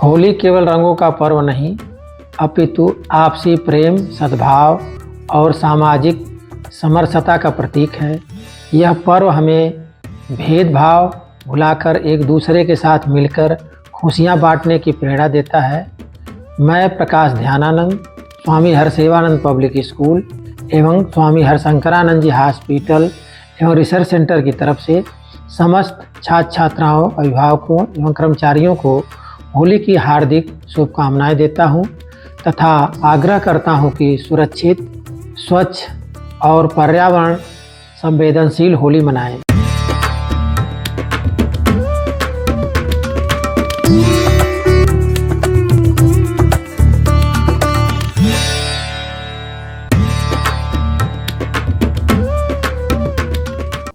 होली केवल रंगों का पर्व नहीं, अपितु आपसी प्रेम, सद्भाव और सामाजिक समरसता का प्रतीक है। यह पर्व हमें भेदभाव भुलाकर एक दूसरे के साथ मिलकर खुशियां बांटने की प्रेरणा देता है। मैं प्रकाश ध्यानानंद, स्वामी हरसेवानंद पब्लिक स्कूल एवं स्वामी हरशंकरानंद जी हॉस्पिटल एवं रिसर्च सेंटर की तरफ से समस्त छात्र छात्राओं, अभिभावकों एवं कर्मचारियों को होली की हार्दिक शुभकामनाएं देता हूं तथा आग्रह करता हूं कि सुरक्षित, स्वच्छ और पर्यावरण संवेदनशील होली मनाएं।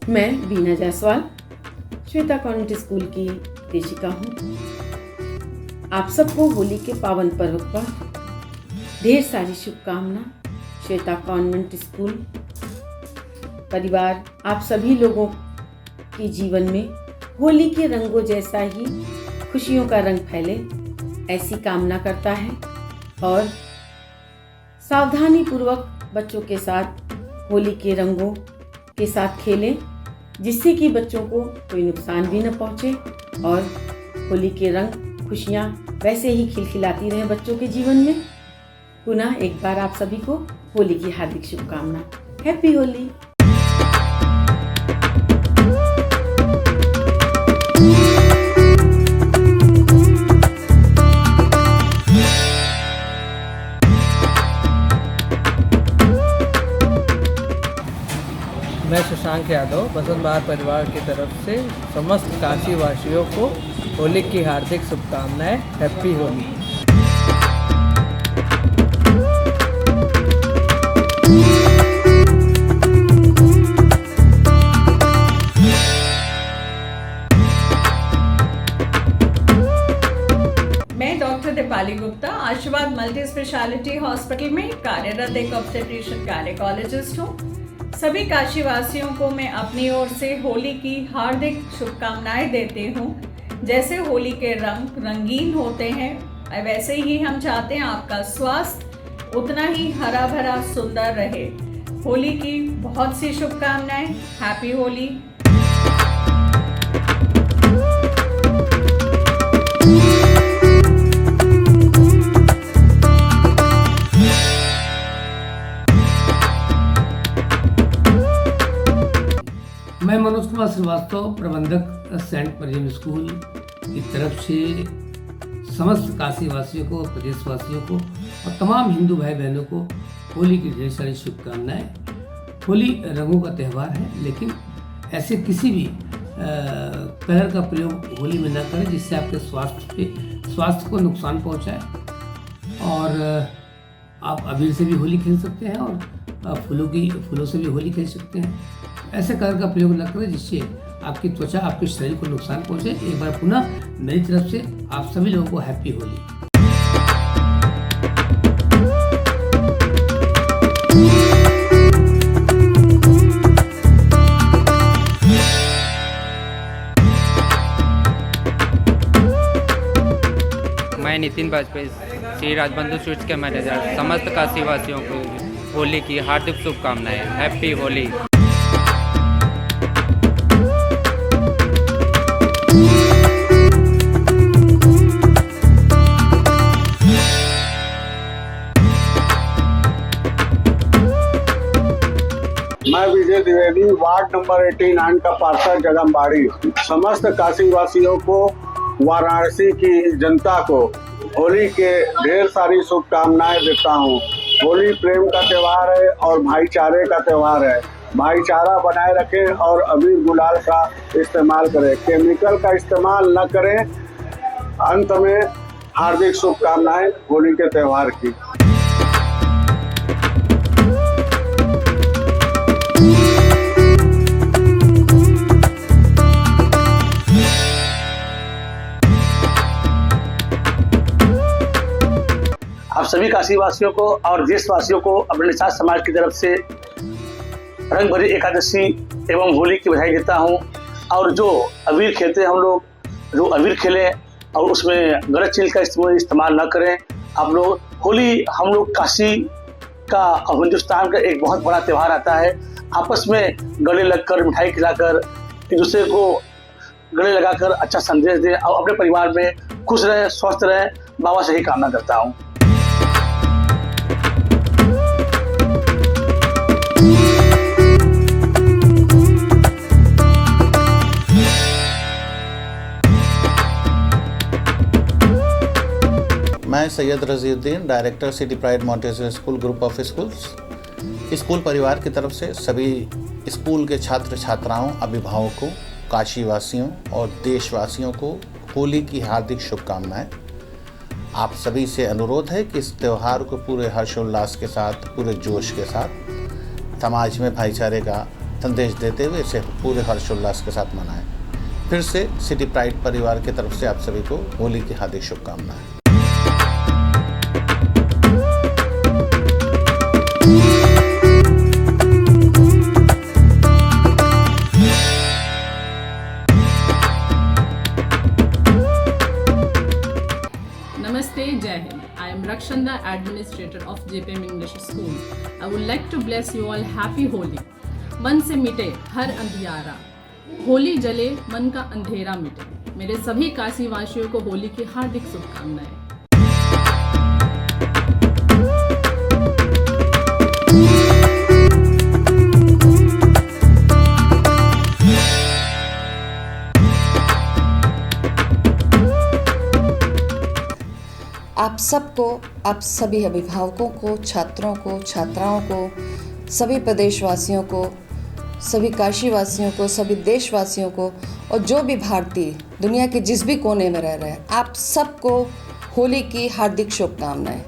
मैं बीना जायसवाल श्वेता कॉन्वेंट स्कूल की शिक्षिका हूँ। आप सबको होली के पावन पर्व पर ढेर सारी शुभकामना। श्वेता कॉन्वेंट स्कूल परिवार आप सभी लोगों के जीवन में होली के रंगों जैसा ही खुशियों का रंग फैले, ऐसी कामना करता है और सावधानी पूर्वक बच्चों के साथ होली के रंगों के साथ खेलें, जिससे कि बच्चों को कोई नुकसान भी न पहुंचे और होली के रंग खुशियां वैसे ही खिलखिलाती रहें बच्चों के जीवन में। पुनः एक बार आप सभी को होली की हार्दिक शुभकामना। हैप्पी होली। मैं शशांक यादव बसंत बहार परिवार की तरफ से समस्त काशी वासियों को होली की हार्दिक शुभकामनाएं। हैप्पी होली। मैं डॉक्टर दीपाली गुप्ता आशीर्वाद मल्टी स्पेशलिटी हॉस्पिटल में कार्यरत एक ऑब्स्टेट्रिशियन गायनेकोलॉजिस्ट हूँ। सभी काशीवासियों को मैं अपनी ओर से होली की हार्दिक शुभकामनाएं देती हूँ। जैसे होली के रंग रंगीन होते हैं, वैसे ही हम चाहते हैं आपका स्वास्थ्य उतना ही हरा भरा सुंदर रहे। होली की बहुत सी शुभकामनाएं। हैप्पी होली। मैं मनोज कुमार श्रीवास्तव, प्रबंधक सेंट मरियम स्कूल की तरफ से समस्त काशी वासियों को, प्रदेशवासियों को और तमाम हिंदू भाई बहनों को होली की ढेर सारी शुभकामनाएं। होली रंगों का त्यौहार है, लेकिन ऐसे किसी भी कलर का प्रयोग होली में न करें जिससे आपके स्वास्थ्य को नुकसान पहुंचाए। और आप अबीर से भी होली खेल सकते हैं और फूलों से भी होली खेल सकते हैं। ऐसे कलर का प्रयोग न करें जिससे आपकी त्वचा, आपके शरीर को नुकसान पहुंचे। एक बार पुनः मेरी तरफ से आप सभी लोगों को हैप्पी होली। मैं नितिन वाजपेयी, श्री राजबंधु स्वीट्स के मैनेजर, समस्त काशी वासियों को होली की हार्दिक शुभकामनाएं। हैप्पी होली। मैं विजय द्विवेदी, वार्ड नंबर 89 का पार्षद जगमबाड़ी, समस्त काशी वासियों को, वाराणसी की जनता को होली के ढेर सारी शुभकामनाएं देता हूं। होली प्रेम का त्यौहार है और भाईचारे का त्यौहार है। भाईचारा बनाए रखें और अबीर गुलाल का इस्तेमाल करें, केमिकल का इस्तेमाल न करें। अंत में हार्दिक शुभकामनाएं होली के त्यौहार की। आप सभी काशीवासियों को और देशवासियों को अपने साथ समाज की तरफ से रंग भरी एकादशी एवं होली की बधाई देता हूं। और जो अबीर खेलते हैं हम लोग, जो अबीर खेलें और उसमें गलत चीज़ का इस्तेमाल न करें। आप लोग होली, हम लोग काशी का और हिंदुस्तान का एक बहुत बड़ा त्यौहार आता है। आपस में गले लगकर, मिठाई खिलाकर, एक दूसरे को गले लगाकर अच्छा संदेश दें और अपने परिवार में खुश रहें, स्वस्थ रहें। बाबा से ही कामना करता हूँ। मैं Syed Raziuddin, director City Pride Montessori school group of schools, school परिवार की तरफ से सभी स्कूल के छात्र छात्राओं, अभिभावकों, काशीवासियों और देशवासियों को होली की हार्दिक शुभकामनाएं। आप सभी से अनुरोध है कि इस त्यौहार को पूरे हर्षोल्लास के साथ, पूरे जोश के साथ, समाज में भाईचारे का संदेश देते हुए इसे पूरे हर्षोल्लास के साथ मनाएं। फिर से सिटी प्राइड परिवार की तरफ से आप सभी को होली की हार्दिक शुभकामनाएं। Namaste, Jai Hind. I am Rakshanda, Administrator of JPM English School. I would like to bless you all Happy Holi. मन से मिटे हर अंधियारा, होली जले मन का अंधेरा मिटे। मेरे सभी काशी वासियों को होली की हार्दिक शुभकामनाएं। आप सबको, आप सभी अभिभावकों को, छात्रों को, छात्राओं को, सभी प्रदेशवासियों को, सभी काशीवासियों को, सभी देशवासियों को और जो भी भारतीय दुनिया के जिस भी कोने में रह रहे हैं, आप सबको होली की हार्दिक शुभकामनाएं।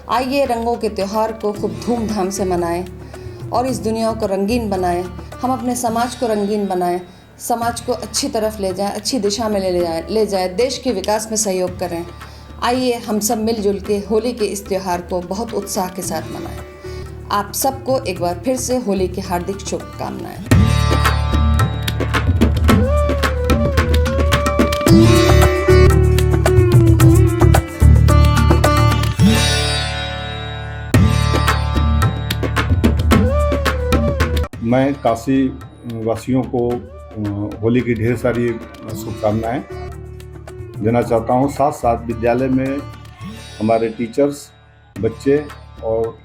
आइए रंगों के त्यौहार को खूब धूमधाम से मनाएं और इस दुनिया को रंगीन बनाएं। हम अपने समाज को रंगीन बनाएं, समाज को अच्छी तरफ ले जाएं, अच्छी दिशा में ले जाएं, देश के विकास में सहयोग करें। आइए हम सब मिलजुल के होली के इस त्यौहार को बहुत उत्साह के साथ मनाएं। आप सबको एक बार फिर से होली की हार्दिक शुभकामनाएं। मैं काशी वासियों को होली की ढेर सारी शुभकामनाएं देना चाहता हूं। साथ साथ विद्यालय में हमारे टीचर्स, बच्चे और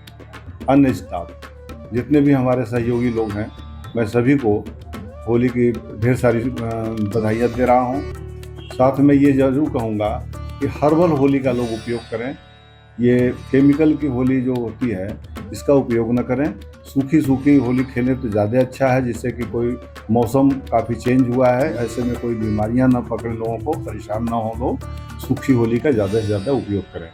अन्य स्टाफ, जितने भी हमारे सहयोगी लोग हैं, मैं सभी को होली की ढेर सारी बधाइयाँ दे रहा हूं। साथ में ये ज़रूर कहूँगा कि हर्बल होली का लोग उपयोग करें। ये केमिकल की होली जो होती है इसका उपयोग न करें। सूखी होली खेलें तो ज़्यादा अच्छा है, जिससे कि कोई मौसम काफ़ी चेंज हुआ है, ऐसे में कोई बीमारियां ना पकड़े लोगों को, परेशान ना हो लोग। सूखी होली का ज़्यादा से ज़्यादा उपयोग करें।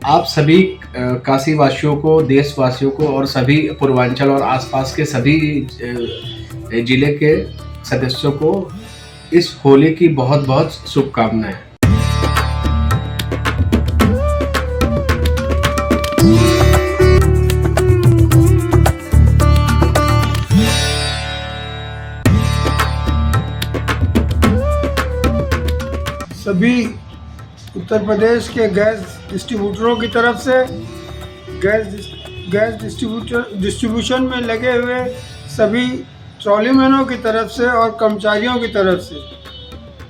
आप सभी काशीवासियों को, देशवासियों को और सभी पूर्वांचल और आसपास के सभी जिले के सदस्यों को इस होली की बहुत बहुत शुभकामनाएं। सभी उत्तर प्रदेश के गैस डिस्ट्रीब्यूटरों की तरफ से, गैस डिस्ट्रीब्यूशन में लगे हुए सभी ट्रॉलीमैनों की तरफ से और कर्मचारियों की तरफ से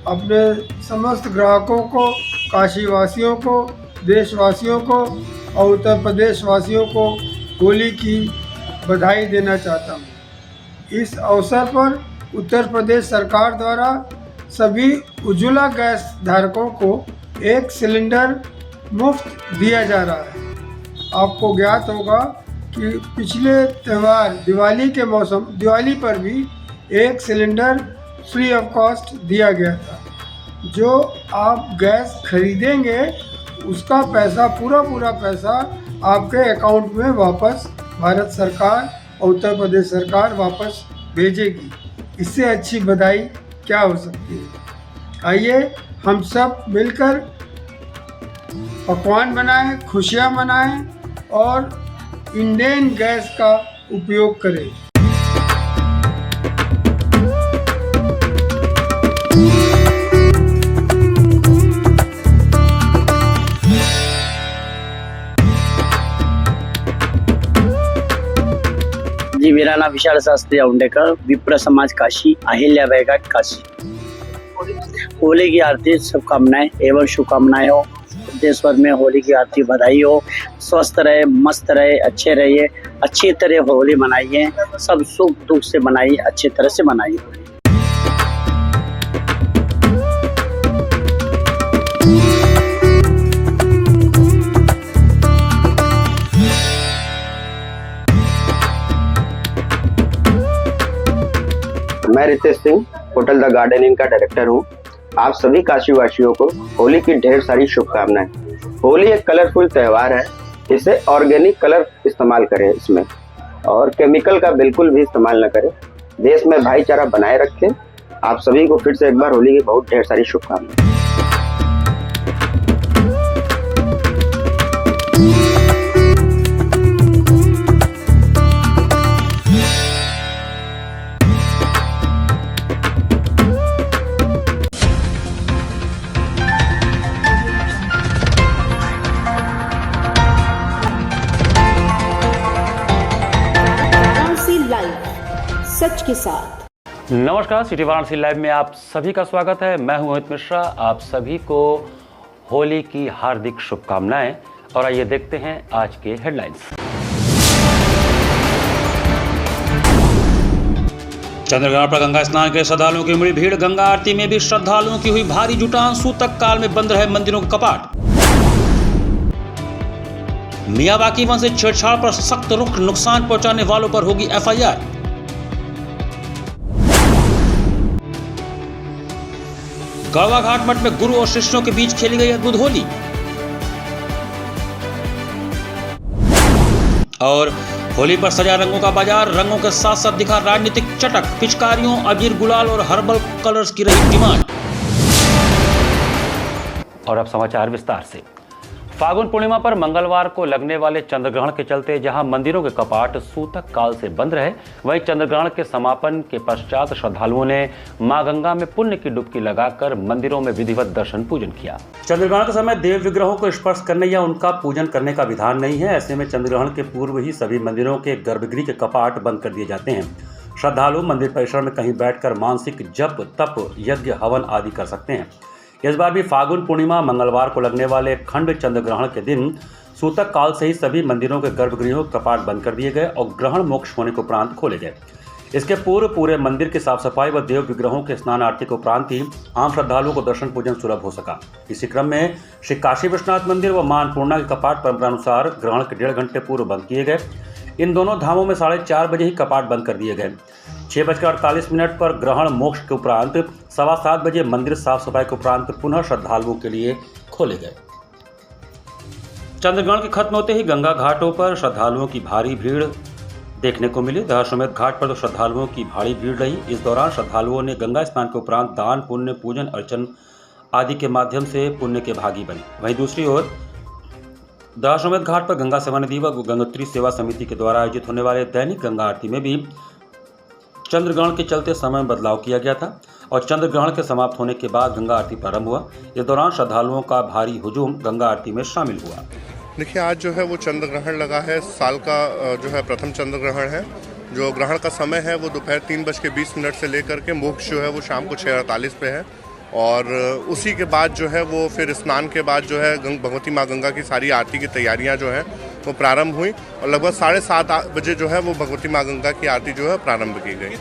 अपने समस्त ग्राहकों को, काशीवासियों को, देशवासियों को और उत्तर प्रदेश वासियों को होली की बधाई देना चाहता हूँ। इस अवसर पर उत्तर प्रदेश सरकार द्वारा सभी उज्ज्वला गैस धारकों को 1 सिलेंडर मुफ्त दिया जा रहा है। आपको ज्ञात होगा कि पिछले त्यौहार दिवाली पर भी 1 सिलेंडर फ्री ऑफ कॉस्ट दिया गया था। जो आप गैस खरीदेंगे उसका पैसा, पूरा पैसा आपके अकाउंट में वापस भारत सरकार और उत्तर प्रदेश सरकार वापस भेजेगी। इससे अच्छी बधाई क्या हो सकती है। आइए हम सब मिलकर पकवान बनाएं, खुशियाँ मनाएं और इंडेन गैस का उपयोग करें। जी, मेरा नाम विशाल शास्त्री औंडेकर, विप्र समाज काशी, अहिल्याबाई घाट काशी। होली की हार्दिक शुभकामनाएं एवं शुभकामनाएं हो। देश भर में होली की हार्दिक बधाई हो। स्वस्थ रहे, मस्त रहे, अच्छे रहिए, अच्छी तरह होली मनाइए, सब सुख दुख से मनाइए, अच्छी तरह से मनाइए। मैं Ritesh Singh, Hotel The Garden Inn का डायरेक्टर हूँ। आप सभी काशीवासियों को होली की ढेर सारी शुभकामनाएं। होली एक कलरफुल त्यौहार है, इसे ऑर्गेनिक कलर इस्तेमाल करें इसमें, और केमिकल का बिल्कुल भी इस्तेमाल न करें। देश में भाईचारा बनाए रखें। आप सभी को फिर से एक बार होली की बहुत ढेर सारी शुभकामनाएं। सच के साथ। नमस्कार, सिटी वाराणसी लाइव में आप सभी का स्वागत है। मैं हूं मोहित मिश्रा। आप सभी को होली की हार्दिक शुभकामनाएं। और आइए देखते हैं आज के हेडलाइंस। चंद्रग्रहण पर गंगा स्नान के श्रद्धालुओं की उमड़ी भीड़। गंगा आरती में भी श्रद्धालुओं की हुई भारी जुटान। सूतक काल में बंद रहे मंदिरों के कपाट। मियावाकी वन से छेड़छाड़ पर सख्त रुख, नुकसान पहुंचाने वालों पर होगी एफआईआर। गढ़वा घाट मठ में गुरु और शिष्यों के बीच खेली गई अद्भुत होली। और होली पर सजा रंगों का बाजार। रंगों के साथ साथ दिखा राजनीतिक चटक। पिचकारियों, अबीर, गुलाल और हर्बल कलर्स की रही डिमांड। और अब समाचार विस्तार से। फागुन पूर्णिमा पर मंगलवार को लगने वाले चंद्रग्रहण के चलते जहां मंदिरों के कपाट सूतक काल से बंद रहे, वहीं चंद्रग्रहण के समापन के पश्चात श्रद्धालुओं ने मां गंगा में पुण्य की डुबकी लगाकर मंदिरों में विधिवत दर्शन पूजन किया। चंद्रग्रहण के समय देव विग्रहों को स्पर्श करने या उनका पूजन करने का विधान नहीं है। ऐसे में चंद्रग्रहण के पूर्व ही सभी मंदिरों के गर्भगृह के कपाट बंद कर दिए जाते हैं। श्रद्धालु मंदिर परिसर में कहीं बैठकर मानसिक जप, तप, यज्ञ, हवन आदि कर सकते हैं। इस बार भी फागुन पूर्णिमा मंगलवार को लगने वाले खंड चंद्रग्रहण के दिन सूतक काल से ही सभी मंदिरों के गर्भगृहों के कपाट बंद कर दिए गए और ग्रहण मोक्ष होने के उपरांत खोले गए। इसके पूर्व पूरे मंदिर की साफ सफाई व देव विग्रहों के स्नान आरती के उपरांत ही आम श्रद्धालुओं को दर्शन पूजन सुलभ हो सका। इसी क्रम में श्री काशी विश्वनाथ मंदिर व मां अन्नपूर्णा के कपाट परंपरानुसार ग्रहण के 1.5 घंटे पूर्व बंद किए गए। इन दोनों धामों में 4:30 बजे ही कपाट बंद कर दिए गए। 6:48 पर ग्रहण मोक्ष के उपरांत 7:15 बजे मंदिर साफ सफाई के उपरांत पुनः श्रद्धालुओं के लिए खोले गए। चंद्रग्रहण के खत्म होते ही गंगा घाटों पर श्रद्धालुओं की भारी भीड़ देखने को मिली। दशाश्वमेध घाट पर तो श्रद्धालुओं की भारी भीड़ रही। इस दौरान श्रद्धालुओं ने गंगा स्नान के उपरांत दान, पुण्य, पूजन अर्चन आदि के माध्यम से पुण्य के भागी बने। वहीं दूसरी ओर दशाश्वमेध घाट पर गंगा सेवा निधि व गंगोत्री सेवा समिति के द्वारा आयोजित होने वाले दैनिक गंगा आरती में भी चंद्रग्रहण के चलते समय में बदलाव किया गया था और चंद्रग्रहण के समाप्त होने के बाद गंगा आरती प्रारंभ हुआ। इस दौरान श्रद्धालुओं का भारी हुजूम गंगा आरती में शामिल हुआ। देखिए, आज जो है वो चंद्रग्रहण लगा है। साल का जो है प्रथम चंद्रग्रहण है। जो ग्रहण का समय है वो दोपहर 3:20 से लेकर के मोक्ष जो है वो शाम को 6:48 पे है। और उसी के बाद जो है वो फिर स्नान के बाद जो है भगवती माँ गंगा की सारी आरती की तैयारियां जो हैं वो प्रारंभ हुई और लगभग 7:30 बजे जो है वो भगवती माँ गंगा की आरती जो है प्रारंभ की गई।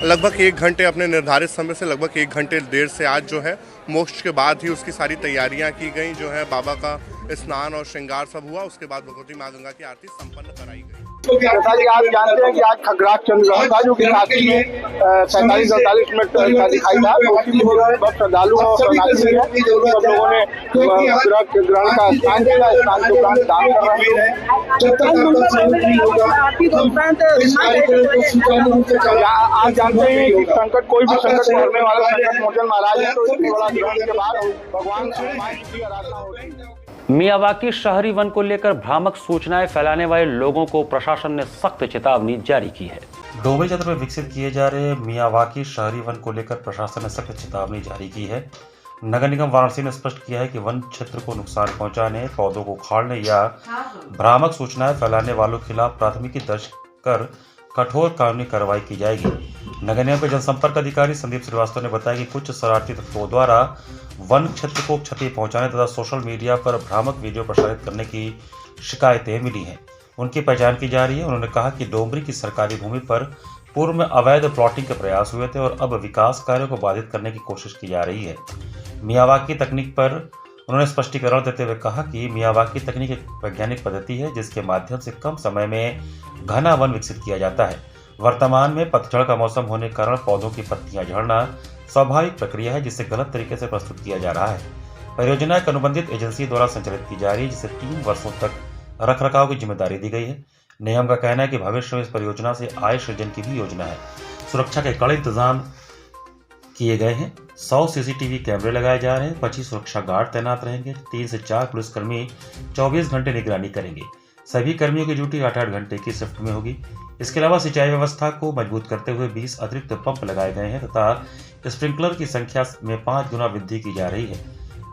लगभग 1 घंटे अपने निर्धारित समय से लगभग 1 घंटे देर से आज जो है मोक्ष के बाद ही उसकी सारी तैयारियां की गई। जो है बाबा का स्नान और श्रृंगार सब हुआ। उसके बाद भगवती माँ गंगा की आरती संपन्न कराई गई। जैसा कि आप जानते हैं कि आज खगराट चंद्रग्रहण था जो कि रात्रि में 47-48 मिनट का दिखाई था, तो उसी वक्त श्रद्धालुओं और शरणार्थी हैं सब लोगों ने ग्रहण का स्नान किया, स्नान के उपरांत दान कर रहे हैं। आप जानते हैं कि संकट कोई भी संकट हरने वाला संकट मोचन महाराज है, तो इतनी बड़ा ग्रहण के बाद भगवान की आराधना हो रही है। मियावाकी शहरी वन को लेकर भ्रामक सूचनाएं फैलाने वाले लोगों को प्रशासन ने सख्त चेतावनी जारी की है। डोबे क्षेत्र में विकसित किए जा रहे मियावाकी शहरी वन को लेकर प्रशासन ने सख्त चेतावनी जारी की है। नगर निगम वाराणसी ने स्पष्ट किया है कि वन क्षेत्र को नुकसान पहुंचाने, पौधों को उखाड़ने या भ्रामक सूचनाएं फैलाने वालों के खिलाफ प्राथमिकी दर्ज कर कठोर कानूनी कार्रवाई की जाएगी। नगर निगम के जनसंपर्क अधिकारी संदीप श्रीवास्तव ने बताया कि कुछ शरारती तत्वों द्वारा वन क्षेत्र को क्षति पहुंचाने तथा सोशल मीडिया पर भ्रामक वीडियो प्रसारित करने की शिकायतें मिली हैं। उनकी पहचान की जा रही है। उन्होंने कहा कि डोमरी की सरकारी भूमि पर पूर्व में अवैध प्लॉटिंग के प्रयास हुए थे और अब विकास कार्यों को बाधित करने की कोशिश की जा रही है। मियावाकी तकनीक पर उन्होंने स्पष्टीकरण देते हुए कहा कि मियावाकी तकनीक एक वैज्ञानिक पद्धति है जिसके माध्यम से कम समय में घना वन विकसित किया जाता है। वर्तमान में पतझड़ का मौसम होने के कारण पौधों की पत्तियां झड़ना स्वाभाविक प्रक्रिया है जिसे गलत तरीके से प्रस्तुत किया जा रहा है। परियोजना एक अनुबंधित एजेंसी द्वारा संचालित की जा रही है जिसे 3 वर्षों तक रखरखाव की जिम्मेदारी दी गई है। निगम का कहना है कि भविष्य में इस परियोजना से आय सृजन की भी योजना है। सुरक्षा के कड़े इंतजाम किए गए हैं। 100 सीसीटीवी कैमरे लगाए जा रहे हैं। 25 सुरक्षा गार्ड तैनात रहेंगे। 3 से 4 पुलिसकर्मी 24 घंटे निगरानी करेंगे। सभी कर्मियों की ड्यूटी 8-8 घंटे की शिफ्ट में होगी। इसके अलावा सिंचाई व्यवस्था को मजबूत करते हुए 20 अतिरिक्त पंप लगाए गए हैं तथा स्प्रिंकलर की संख्या में 5 गुना वृद्धि की जा रही है।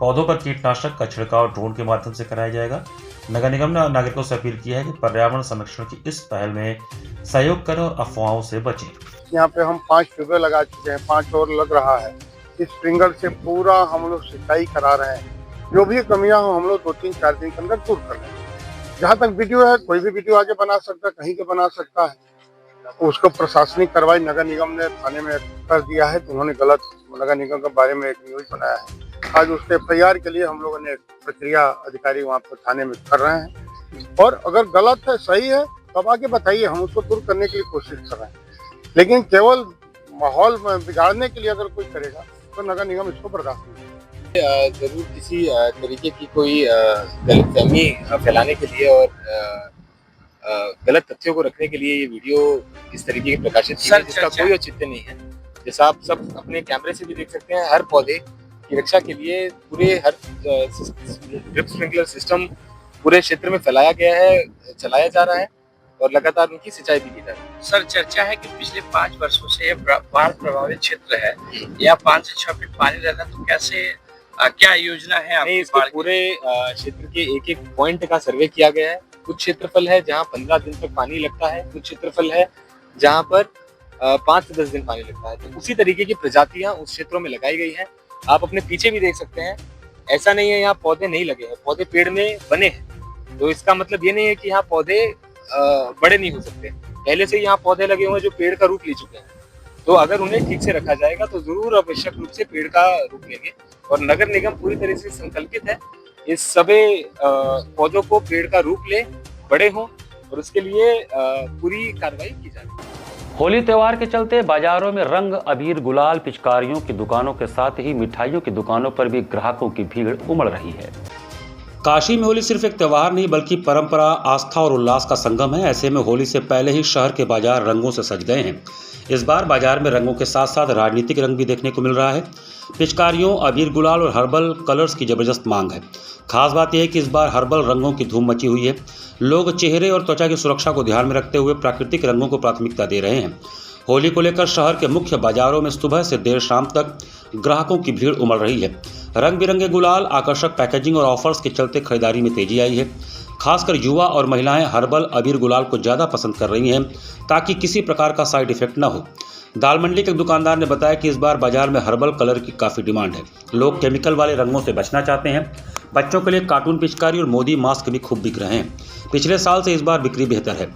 पौधों पर कीटनाशक का छिड़काव ड्रोन के माध्यम से कराया जाएगा। नगर निगम ने नागरिकों से अपील की है कि पर्यावरण संरक्षण की इस पहल में सहयोग करें और अफवाहों से बचें। यहाँ पे हम 5 ट्यूबवेल लगा चुके हैं, 5 और लग रहा है। इस स्प्रिंकलर से पूरा हम लोग सिंचाई करा रहे हैं। जो भी कमियां हो हम लोग 2-3-4 दिन के अंदर दूर कर रहे हैं। जहाँ तक वीडियो है, कोई भी वीडियो आगे बना सकता है, कहीं के बना सकता है। उसको प्रशासनिक कार्रवाई नगर निगम ने थाने में कर दिया है। तो उन्होंने गलत नगर निगम के बारे में एक न्यूज बनाया है। आज उसके FIR के लिए हम लोगों ने प्रक्रिया अधिकारी वहाँ पर थाने में कर रहे हैं। और अगर गलत है, सही है, तब आगे बताइए, हम उसको दूर करने के लिए कोशिश कर रहे हैं। लेकिन केवल माहौल में बिगाड़ने के लिए अगर कोई करेगा तो नगर निगम इसको बर्दाश्त नहीं करेगा। जरूर किसी तरीके की कोई गलतफहमी फैलाने के लिए और गलत तथ्यों को रखने के लिए ये वीडियो इस तरीके की प्रकाशित की है जिसका कोई औचित्य नहीं है। जैसा आप सब अपने कैमरे से भी देख सकते हैं, हर पौधे की रक्षा के लिए पूरे हर ड्रिप स्प्रिंकलर सिस्टम पूरे क्षेत्र में फैलाया गया है, चलाया जा रहा है और लगातार उनकी सिंचाई भी की जा रही है। सर, चर्चा है कि पिछले 5 वर्षों से बाढ़ प्रभावित क्षेत्र है, या 5 से 6 फीट पानी रहता, तो कैसे क्या योजना है आपकी? इसके पूरे क्षेत्र के एक पॉइंट का सर्वे किया गया है। कुछ क्षेत्रफल है जहां 15 दिन तक पानी लगता है, कुछ क्षेत्रफल है जहां पर 5 से 10 दिन पानी लगता है। तो उसी तरीके की प्रजातियां उस क्षेत्रों में लगाई गई हैं। आप अपने पीछे भी देख सकते हैं, ऐसा नहीं है यहाँ पौधे नहीं लगे हैं, पौधे पेड़ में बने हैं। तो इसका मतलब ये नहीं है कि यहाँ पौधे बड़े नहीं हो सकते। पहले से यहाँ पौधे लगे हुए हैं जो पेड़ का रूप ले चुके हैं। तो अगर उन्हें ठीक से रखा जाएगा तो जरूर आवश्यक रूप से पेड़ का रूप लेंगे। और नगर निगम पूरी तरह से संकल्पित है इस सभी पौधों को पेड़ का रूप ले, बड़े हों, और उसके लिए पूरी कार्रवाई की जा रही है। होली त्योहार के चलते बाजारों में रंग, अबीर, गुलाल, पिचकारियों की दुकानों के साथ ही मिठाइयों की दुकानों पर भी ग्राहकों की भीड़ उमड़ रही है। काशी में होली सिर्फ एक त्योहार नहीं बल्कि परंपरा, आस्था और उल्लास का संगम है। ऐसे में होली से पहले ही शहर के बाजार रंगों से सज गए हैं। इस बार बाजार में रंगों के साथ साथ राजनीतिक रंग भी देखने को मिल रहा है। पिचकारियों, अबीर, गुलाल और हर्बल कलर्स की जबरदस्त मांग है। खास बात यह है कि इस बार हर्बल रंगों की धूम मची हुई है। लोग चेहरे और त्वचा की सुरक्षा को ध्यान में रखते हुए प्राकृतिक रंगों को प्राथमिकता दे रहे हैं। होली को लेकर शहर के मुख्य बाजारों में सुबह से देर शाम तक ग्राहकों की भीड़ उमड़ रही है। रंग बिरंगे गुलाल, आकर्षक पैकेजिंग और ऑफर्स के चलते खरीदारी में तेजी आई है। खासकर युवा और महिलाएं हर्बल, अबीर, गुलाल को ज़्यादा पसंद कर रही हैं ताकि किसी प्रकार का साइड इफेक्ट न हो। दाल मंडी के दुकानदार ने बताया कि इस बार बाजार में हर्बल कलर की काफ़ी डिमांड है। लोग केमिकल वाले रंगों से बचना चाहते हैं। बच्चों के लिए कार्टून पिचकारी और मोदी मास्क भी खूब बिक रहे हैं। पिछले साल से इस बार बिक्री बेहतर है।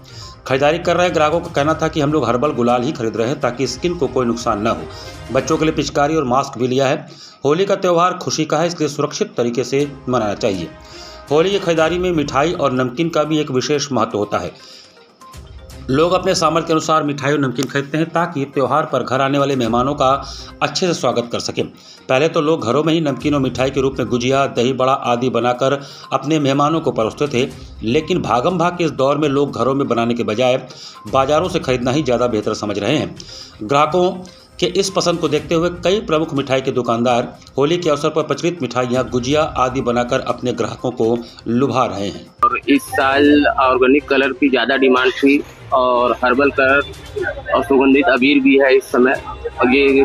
खरीदारी कर रहे ग्राहकों का कहना था कि हम लोग हर्बल गुलाल ही खरीद रहे हैं ताकि स्किन को कोई नुकसान न हो। बच्चों के लिए पिचकारी और मास्क भी लिया है। होली का त्यौहार खुशी का है, इसलिए सुरक्षित तरीके से मनाना चाहिए। होली की खरीदारी में मिठाई और नमकीन का भी एक विशेष महत्व होता है। लोग अपने सामर्थ्य के अनुसार मिठाई और नमकीन खरीदते हैं ताकि त्यौहार पर घर आने वाले मेहमानों का अच्छे से स्वागत कर सकें। पहले तो लोग घरों में ही नमकीन और मिठाई के रूप में गुजिया, दही बड़ा आदि बनाकर अपने मेहमानों को परोसते थे, लेकिन भागम भाग के इस दौर में लोग घरों में बनाने के बजाय बाजारों से खरीदना ही ज़्यादा बेहतर समझ रहे हैं। ग्राहकों के इस पसंद को देखते हुए कई प्रमुख मिठाई के दुकानदार होली के अवसर पर प्रचलित मिठाइयाँ, गुजिया आदि बनाकर अपने ग्राहकों को लुभा रहे हैं। और इस साल ऑर्गेनिक कलर की ज़्यादा डिमांड थी और हर्बल कलर और सुगंधित अबीर भी है इस समय, और ये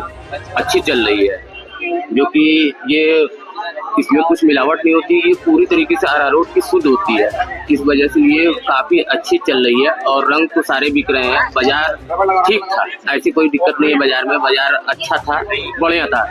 अच्छी चल रही है, जो कि ये इसमें कुछ मिलावट नहीं होती, ये पूरी तरीके से अरारोट की शुद्ध होती है। इस वजह से ये काफ़ी अच्छी चल रही है और रंग तो सारे बिक रहे हैं। बाजार ठीक था, ऐसी कोई दिक्कत नहीं है बाजार में, बाजार अच्छा था, बढ़िया था।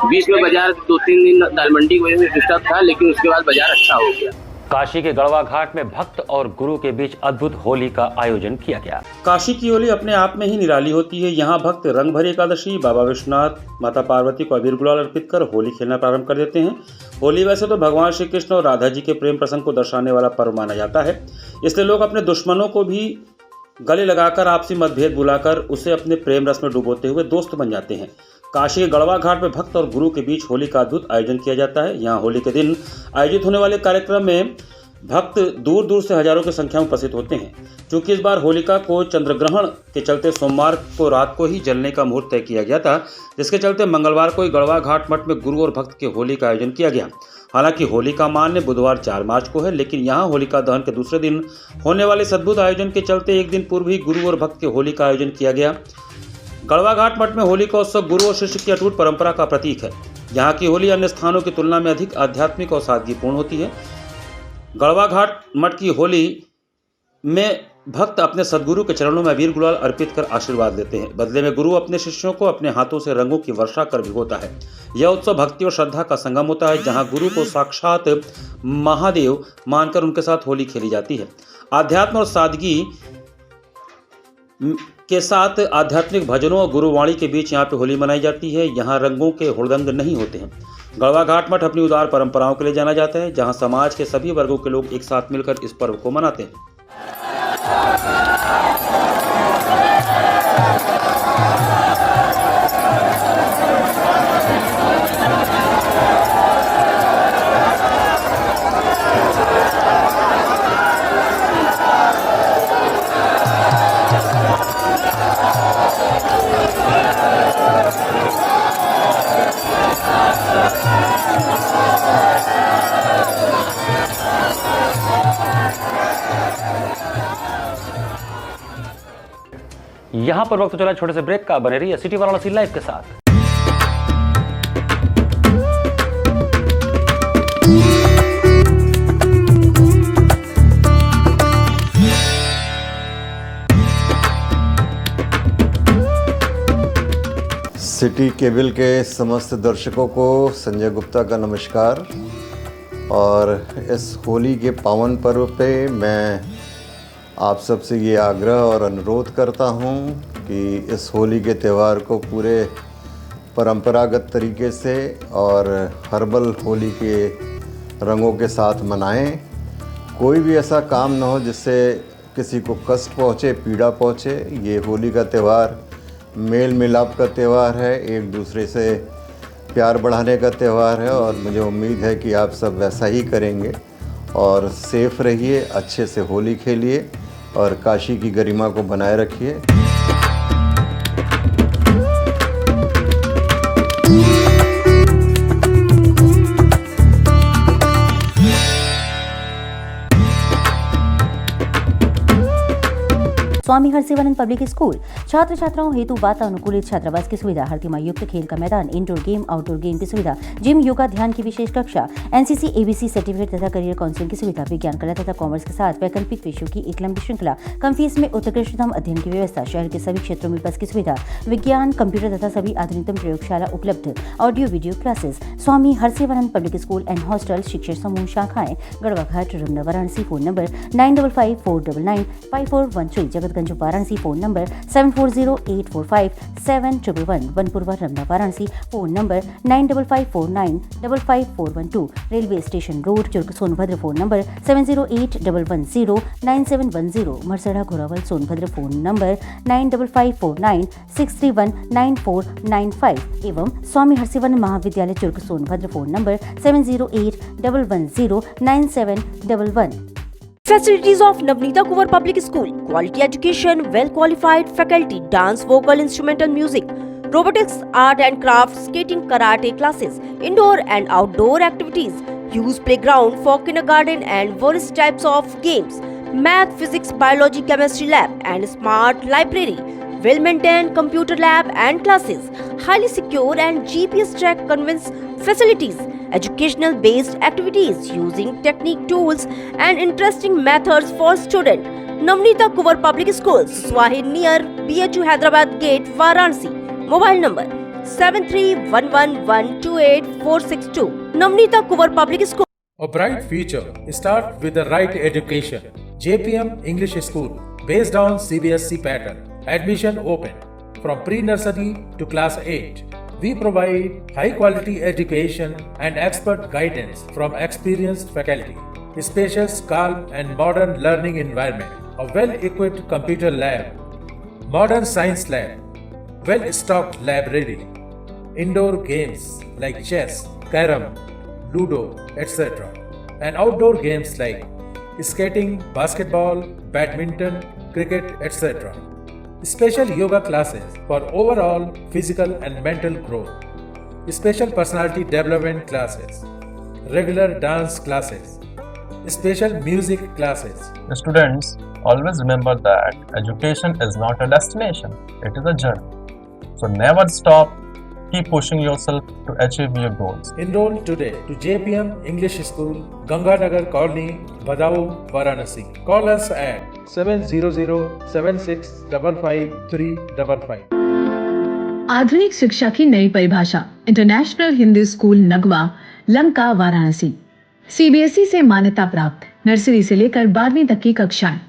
बीच में बाजार 2-3 दिन दाल मंडी की वजह से डिस्टर्ब था, लेकिन उसके बाद बाजार अच्छा हो गया। काशी के गढ़वा घाट में भक्त और गुरु के बीच अद्भुत होली का आयोजन किया गया। काशी की होली अपने आप में ही निराली होती है। यहाँ भक्त रंग भरी एकादशी, बाबा विश्वनाथ, माता पार्वती को अबीर गुलाल अर्पित कर होली खेलना प्रारंभ कर देते हैं। होली वैसे तो भगवान श्री कृष्ण और राधा जी के प्रेम प्रसंग को दर्शाने वाला पर्व माना जाता है, इसलिए लोग अपने दुश्मनों को भी गले लगाकर आपसी मतभेद बुलाकर उसे अपने प्रेम रस में डुबोते हुए दोस्त बन जाते हैं। काशी के गढ़वा घाट में भक्त और गुरु के बीच होली का अद्भुत आयोजन किया जाता है। यहाँ होली के दिन आयोजित होने वाले कार्यक्रम में भक्त दूर दूर से हजारों की संख्या में उपस्थित होते हैं। क्योंकि इस बार होलिका को चंद्रग्रहण के चलते सोमवार को रात को ही जलने का मुहूर्त तय किया गया था, जिसके चलते मंगलवार को ही गढ़वा घाट मठ में गुरु और भक्त के होली का आयोजन किया गया। हालांकि होली का मान्य बुधवार 4 मार्च को है, लेकिन यहाँ होलिका दहन के दूसरे दिन होने वाले इस अद्भुत आयोजन के चलते एक दिन पूर्व ही गुरु और भक्त के होली का आयोजन किया गया। गढ़वा घाट मठ में होली का उत्सव गुरु और शिष्य की अटूट परंपरा का प्रतीक है। यहाँ की होली अन्य स्थानों की तुलना में अधिक आध्यात्मिक और सादगीपूर्ण होती है। गढ़वा घाट मठ की होली में भक्त अपने सदगुरु के चरणों में अबीर गुलाल अर्पित कर आशीर्वाद लेते हैं। बदले में गुरु अपने शिष्यों को अपने हाथों से रंगों की वर्षा कर भिगोता है। यह उत्सव भक्ति और श्रद्धा का संगम होता है, जहां गुरु को साक्षात महादेव मानकर उनके साथ होली खेली जाती है। आध्यात्म और सादगी के साथ आध्यात्मिक भजनों और गुरुवाणी के बीच यहाँ पे होली मनाई जाती है। यहाँ रंगों के हुड़दंग नहीं होते हैं। गढ़वा घाट मठ अपनी उदार परंपराओं के लिए जाना जाता है, जहाँ समाज के सभी वर्गों के लोग एक साथ मिलकर इस पर्व को मनाते हैं। यहाँ पर वक्त चला छोटे से ब्रेक का, बने रहिए सिटी वाराणसी लाइव के साथ। सिटी केबल के समस्त दर्शकों को संजय गुप्ता का नमस्कार। और इस होली के पावन पर्व पे मैं आप सबसे ये आग्रह और अनुरोध करता हूँ कि इस होली के त्यौहार को पूरे परंपरागत तरीके से और हर्बल होली के रंगों के साथ मनाएं। कोई भी ऐसा काम ना हो जिससे किसी को कष्ट पहुँचे, पीड़ा पहुँचे। ये होली का त्यौहार मेल मिलाप का त्यौहार है, एक दूसरे से प्यार बढ़ाने का त्यौहार है, और मुझे उम्मीद है कि आप सब वैसा ही करेंगे। और सेफ रहिए, अच्छे से होली खेलिए और काशी की गरिमा को बनाए रखिए। स्वामी हरसिवानंद पब्लिक स्कूल छात्र छात्राओं हेतु वातानुकूलित छात्रावास की सुविधा, हर तिमाही युक्त खेल का मैदान, इंडोर गेम आउटडोर गेम की सुविधा, जिम, योगा, ध्यान की विशेष कक्षा, एनसीसी एबीसी सर्टिफिकेट तथा करियर काउंसलिंग की सुविधा, विज्ञान, कला तथा कॉमर्स के साथ वैकल्पिक विषयों की एक लंबी श्रृंखला, कम फीस में उत्कृष्टतम अध्ययन की व्यवस्था, शहर के सभी क्षेत्रों में बस की सुविधा, विज्ञान, कंप्यूटर तथा सभी आधुनिकतम प्रयोगशाला उपलब्ध, audio video classes. Swami Harsivanand public school and hostel, शिक्षण समूह, शाखाएं Garhwa Ghat, Ramna, Varanasi. Phone number 9554995413, Jagat Maharajganj Varanasi phone number 7408457111, Vanpurwa Ramna Varanasi phone number 9554955412, railway station road Churk Sonbhadra phone number 7081109710, Marsara Ghorawal Sonbhadra phone number 955496319495 एवं स्वामी हरसिवन महाविद्यालय Churk Sonbhadra phone number 7081109711। Facilities of Navneeta Kuvar Public School: quality education, well qualified faculty, dance, vocal, instrumental music, robotics, art and crafts, skating, karate classes, indoor and outdoor activities, used playground for kindergarten and various types of games, math, physics, biology, chemistry lab and smart library, well-maintained computer lab and classes, highly secure and GPS track conveyance facilities, educational based activities using technique tools and interesting methods for students. Navneeta Kuvar Public Schools, Swahi near BHU Hyderabad Gate, Varanasi. Mobile number 7311128462. Navneeta Kuvar Public School. A bright future starts with the right education. JPM English School, based on CBSE pattern. Admission open from pre-nursery to class 8. We provide high quality education and expert guidance from experienced faculty. Spacious, calm and modern learning environment. A well-equipped computer lab. Modern science lab. Well-stocked library. Indoor games like chess, carom, ludo, etc. And outdoor games like skating, basketball, badminton, cricket, etc. Special yoga classes for overall physical and mental growth. Special personality development classes. Regular dance classes. Special music classes. Students, always remember that education is not a destination, it is a journey. So never stop, keep pushing yourself to achieve your goals. Enroll today to JPM English School, Ganganagar Colony, Badau, Varanasi. Call us at 700-7655-355. आधुनिक शिक्षा की नई परिभाषा, international Hindi school Nagwa, Lanka, Varanasi. CBSE से मान्यता प्राप्त nursery से लेकर 12वीं तक की कक्षाएं,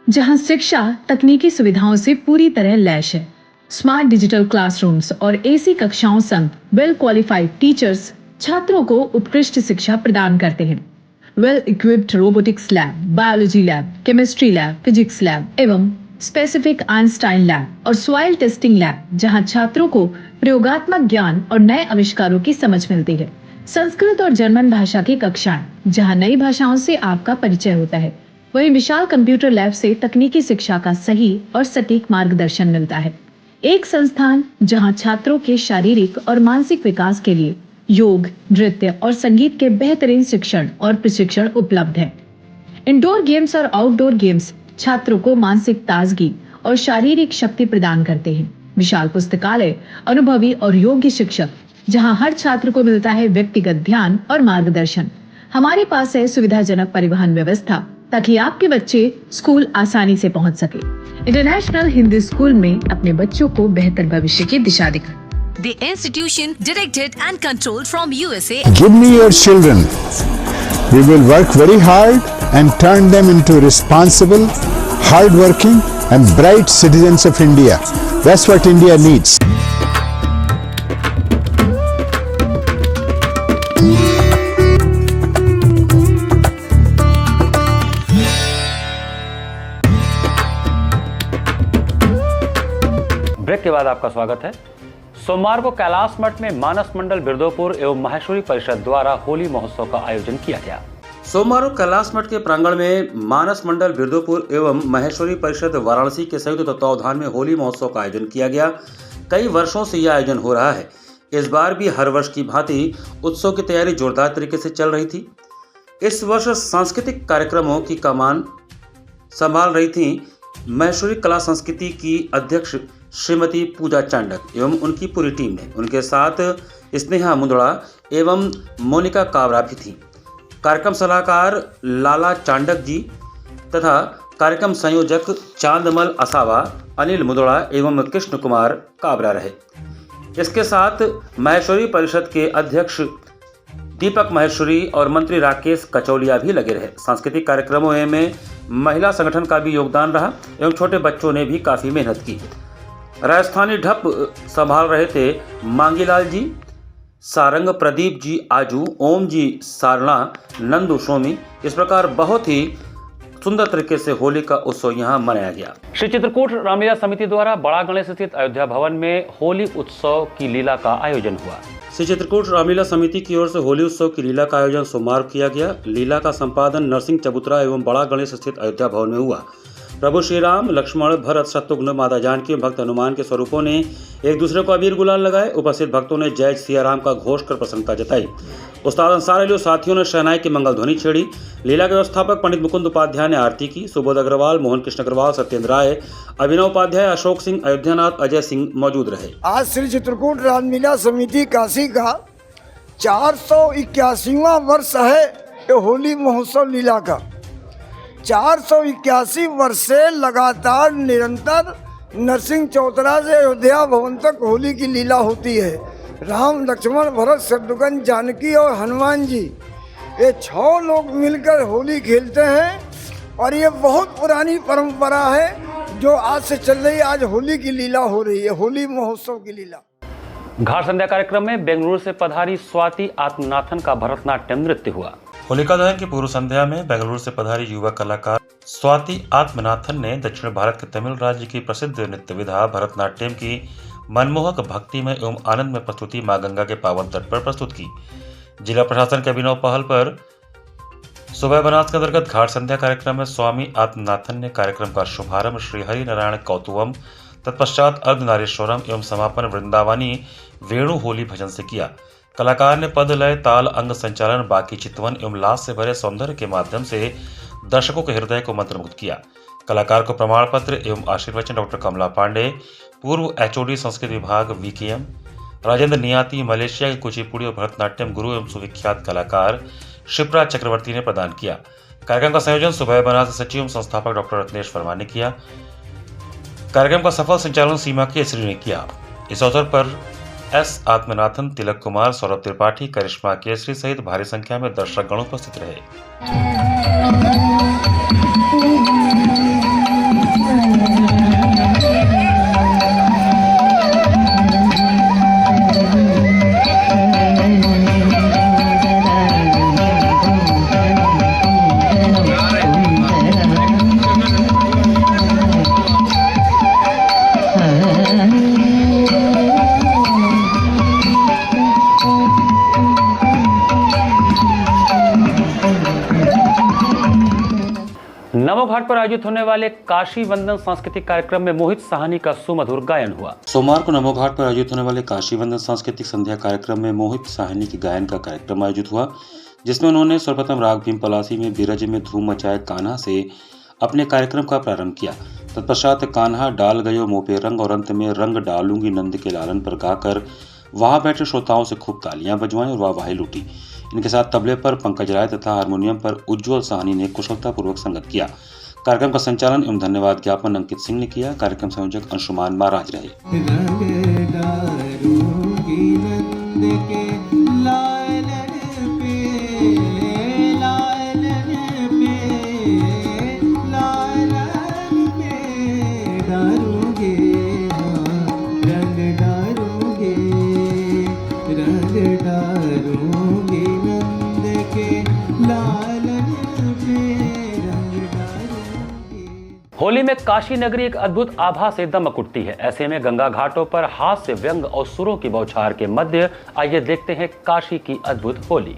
जहां शिक्षा तकनीकी सुविधाओं से पूरी तरह लैस है। स्मार्ट डिजिटल क्लासरूम्स और AC कक्षाओं संग वेल क्वालिफाइड टीचर्स छात्रों को उत्कृष्ट शिक्षा प्रदान करते हैं। Well equipped robotics lab, biology lab, chemistry lab, physics lab एवं स्पेसिफिक आइंस्टाइन लैब और सॉइल टेस्टिंग लैब, जहां छात्रों को प्रयोगात्मक ज्ञान और नए आविष्कारों की समझ मिलती है। संस्कृत और जर्मन भाषा की कक्षाएं, जहां नई भाषाओं से आपका परिचय होता है। वहीं विशाल कंप्यूटर लैब से तकनीकी शिक्षा का सही और सटीक मार्गदर्शन मिलता है। एक संस्थान जहां छात्रों के शारीरिक और मानसिक विकास के लिए योग, नृत्य और संगीत के बेहतरीन शिक्षण और प्रशिक्षण उपलब्ध है। इंडोर गेम्स और आउटडोर गेम्स छात्रों को मानसिक ताजगी और शारीरिक शक्ति प्रदान करते हैं। विशाल पुस्तकालय, अनुभवी और योग्य शिक्षक, जहां हर छात्र को मिलता है व्यक्तिगत ध्यान और मार्गदर्शन। हमारे पास है सुविधाजनक परिवहन व्यवस्था ताकि आपके बच्चे स्कूल आसानी से पहुंच सके। इंटरनेशनल हिंदी स्कूल में अपने बच्चों को बेहतर भविष्य की दिशा दिखाएं। The institution directed and controlled from USA. Give me your children. We will work very hard and turn them into responsible, hard-working and bright citizens of India. That's what India needs. Break के बाद आपका स्वागत है। सोमवार को कैलाश मठ में मानस मंडल बिरदोपुर एवं माहेश्वरी परिषद द्वारा होली महोत्सव का आयोजन किया गया। सोमवार को कैलाश मठ के प्रांगण में मानस मंडल बिरदोपुर एवं माहेश्वरी परिषद वाराणसी के संयुक्त तत्वावधान में होली महोत्सव का आयोजन किया गया। कई वर्षों से यह आयोजन हो रहा है। इस बार भी हर वर्ष की भांति उत्सव की तैयारी जोरदार तरीके से चल रही थी। इस वर्ष सांस्कृतिक कार्यक्रमों की कमान संभाल रही थी माहेश्वरी कला संस्कृति की अध्यक्ष श्रीमती पूजा चांडक एवं उनकी पूरी टीम ने। उनके साथ स्नेहा मुंदड़ा एवं मोनिका काबरा भी थी। कार्यक्रम सलाहकार लाला चांडक जी तथा कार्यक्रम संयोजक चांदमल असावा, अनिल मुंदड़ा एवं कृष्ण कुमार काबरा रहे। इसके साथ माहेश्वरी परिषद के अध्यक्ष दीपक माहेश्वरी और मंत्री राकेश कचौलिया भी लगे रहे। सांस्कृतिक कार्यक्रमों में महिला संगठन का भी योगदान रहा एवं छोटे बच्चों ने भी काफ़ी मेहनत की। राजस्थानी ढप संभाल रहे थे मांगीलाल जी, सारंग प्रदीप जी आजू, ओम जी सारणा, नंदू सोमी। इस प्रकार बहुत ही सुंदर तरीके से होली का उत्सव यहाँ मनाया गया। श्री चित्रकूट रामलीला समिति द्वारा बड़ा गणेश स्थित अयोध्या भवन में होली उत्सव की लीला का आयोजन हुआ। श्री चित्रकूट रामलीला समिति की ओर से होली उत्सव की लीला का आयोजन सोमवार किया गया। लीला का संपादन नरसिंह चबूतरा एवं बड़ा गणेश स्थित अयोध्या भवन में हुआ। प्रभु श्री राम, लक्ष्मण, भरत, शत्रुघ्न, माता जानकी एवं भक्त हनुमान के स्वरूपों ने एक दूसरे को अबीर गुलाल लगाए। उपस्थित भक्तों ने जय सिया राम का घोष कर प्रसन्नता जताई। उस्ताद अंसार अली और साथियों ने शहनाई की मंगल ध्वनि छेड़ी। लीला के व्यवस्थापक पंडित मुकुंद उपाध्याय ने आरती की। सुबोध अग्रवाल, मोहन कृष्ण अग्रवाल, सत्येंद्र राय, अभिनव उपाध्याय, अशोक सिंह, अयोध्यानाथ, अजय सिंह मौजूद रहे। आज श्री चित्रकूट रामलीला समिति काशी का 481वां वर्ष है ये होली महोत्सव लीला का। 481 वर्ष से लगातार निरंतर नरसिंह चौतरा से अयोध्या भवन तक होली की लीला होती है। राम, लक्ष्मण, भरत, शत्रुघ्न, जानकी और हनुमान जी ये 6 लोग मिलकर होली खेलते हैं और ये बहुत पुरानी परंपरा है जो आज से चल रही है। आज होली की लीला हो रही है, होली महोत्सव की लीला। घाट संध्या कार्यक्रम में बेंगलुरु से पधारी स्वाति आत्मनाथन का भरतनाट्यम नृत्य हुआ। होलिका दहन की पूर्व संध्या में बेंगलुरु से पधारी युवा कलाकार स्वाति आत्मनाथन ने दक्षिण भारत के तमिल राज्य की प्रसिद्ध नृत्य विधा भरतनाट्यम की मनमोहक भक्तिमय एवं आनंद में प्रस्तुति मां गंगा के पावन तट पर प्रस्तुत की। जिला प्रशासन के अभिनव पहल पर सुबह बनास के अंतर्गत घाट संध्या कार्यक्रम में स्वामी आत्मनाथन ने कार्यक्रम का शुभारंभ श्री हरि नारायण कौतुवम, तत्पश्चात अर्धनारीश्वरम एवं समापन वृंदावनी वेणु होली भजन से किया। कलाकार ने पद, लय, ताल, अंग संचालन, बाकी चितवन एवं लास से भरे सौंदर्य के माध्यम से दर्शकों के हृदय को मंत्रमुग्ध किया। कलाकार को प्रमाण पत्र एवं आशीर्वचन डॉक्टर कमला पांडे, पूर्व एचओडी संस्कृत विभाग वीकेएम, राजेंद्र नियाती, मलेशिया के कुचिपुड़ी और भरतनाट्यम गुरु एवं सुविख्यात कलाकार शिप्रा चक्रवर्ती ने प्रदान किया। कार्यक्रम का संयोजन सुबह बनास सचिव एवं संस्थापक डॉक्टर रत्नेश वर्मा ने किया। कार्यक्रम का सफल संचालन सीमा केसरी ने किया। इस अवसर पर एस आत्मनाथन, तिलक कुमार, सौरभ त्रिपाठी, करिश्मा केसरी सहित भारी संख्या में दर्शकगण उपस्थित रहे। नमो घाट पर आयोजित होने वाले काशी वंदन सांस्कृतिक कार्यक्रम में मोहित साहनी का सुमधुर गायन हुआ। सोमवार को नमो घाट पर आयोजित होने वाले काशी वंदन सांस्कृतिक संध्या कार्यक्रम में मोहित साहनी के गायन का कार्यक्रम आयोजित हुआ, जिसमें उन्होंने सर्वप्रथम राग भीम पलासी में बिरज में धूम मचाए कान्हा से अपने कार्यक्रम का प्रारंभ किया। तत्पश्चात कान्हा डाल गयो मोपे रंग और अंत में रंग डालूंगी नंद के लालन पर गाकर वहां बैठे श्रोताओं से खूब तालियां बजवाई और वाहवाही लूटी। इनके साथ तबले पर पंकज राय तथा हारमोनियम पर उज्ज्वल साहनी ने कुशलतापूर्वक संगत किया। कार्यक्रम का संचालन एवं धन्यवाद ज्ञापन अंकित सिंह ने किया। कार्यक्रम संयोजक अंशुमान महाराज रहे। होली में काशी नगरी एक अद्भुत आभा से दमक उठती है। ऐसे में गंगा घाटों पर हास्य, व्यंग और सुरों की बौछार के मध्य आइए देखते हैं काशी की अद्भुत होली।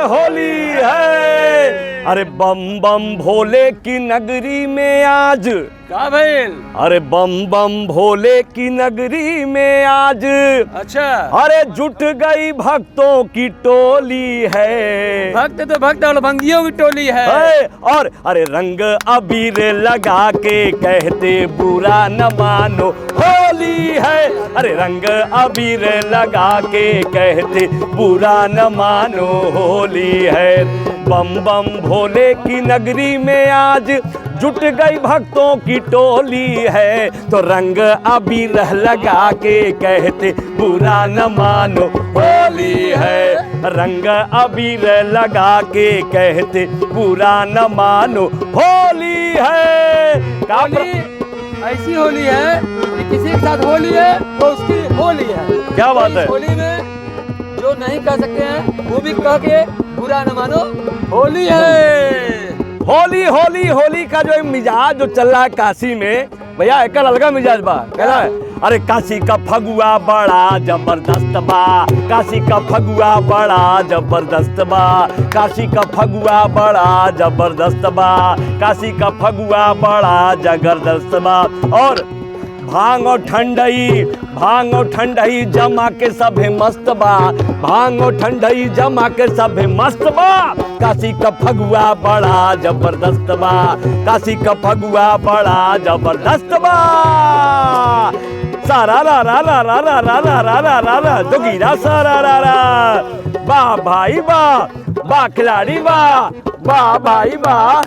होली है, अरे बम बम भोले की नगरी में आज क्या भैल? अरे बम बम भोले की नगरी में आज अच्छा, अरे जुट गई भक्तों की टोली है। भक्त तो भक्त और भंगियों की टोली है। और अरे रंग अबीर लगा के कहते बुरा न मानो होली है। अरे रंग अबीर लगा के कहते बुरा न मानो होली है। बम बम भोले की नगरी में आज जुट गई भक्तों की टोली है। तो रंग अबीर लगा के कहते बुरा न मानो होली होली है। रंग अबीर लगा के कहते बुरा न मानो होली है। ऐसी होली है कि किसी के साथ होली है तो उसकी होली है। क्या बात है। होली में जो नहीं कह सकते हैं वो भी कह के बुरा न मानो होली है। होली होली होली का जो मिजाज जो चल रहा है काशी में भैया, एक अलग मिजाज बा कहना है। अरे काशी का फगुआ बड़ा जबरदस्त बा, काशी का फगुआ बड़ा जबरदस्त बा, काशी का फगुआ बड़ा जबरदस्त बा, काशी का फगुआ बड़ा जबरदस्त बा। और भांग और ठंडई जमा के सभे मस्त बा, भांग और ठंडई जमा के सभे मस्त बा। काशी का फगुआ बड़ा जबरदस्त बा, काशी का फगुआ बड़ा जबरदस्त बा। सारा रा रा रा रा रा रा रा रा रा रा रा जोगीरा सारा रा रा। वाह भाई वाह खिलाड़ी वाह भाई वाह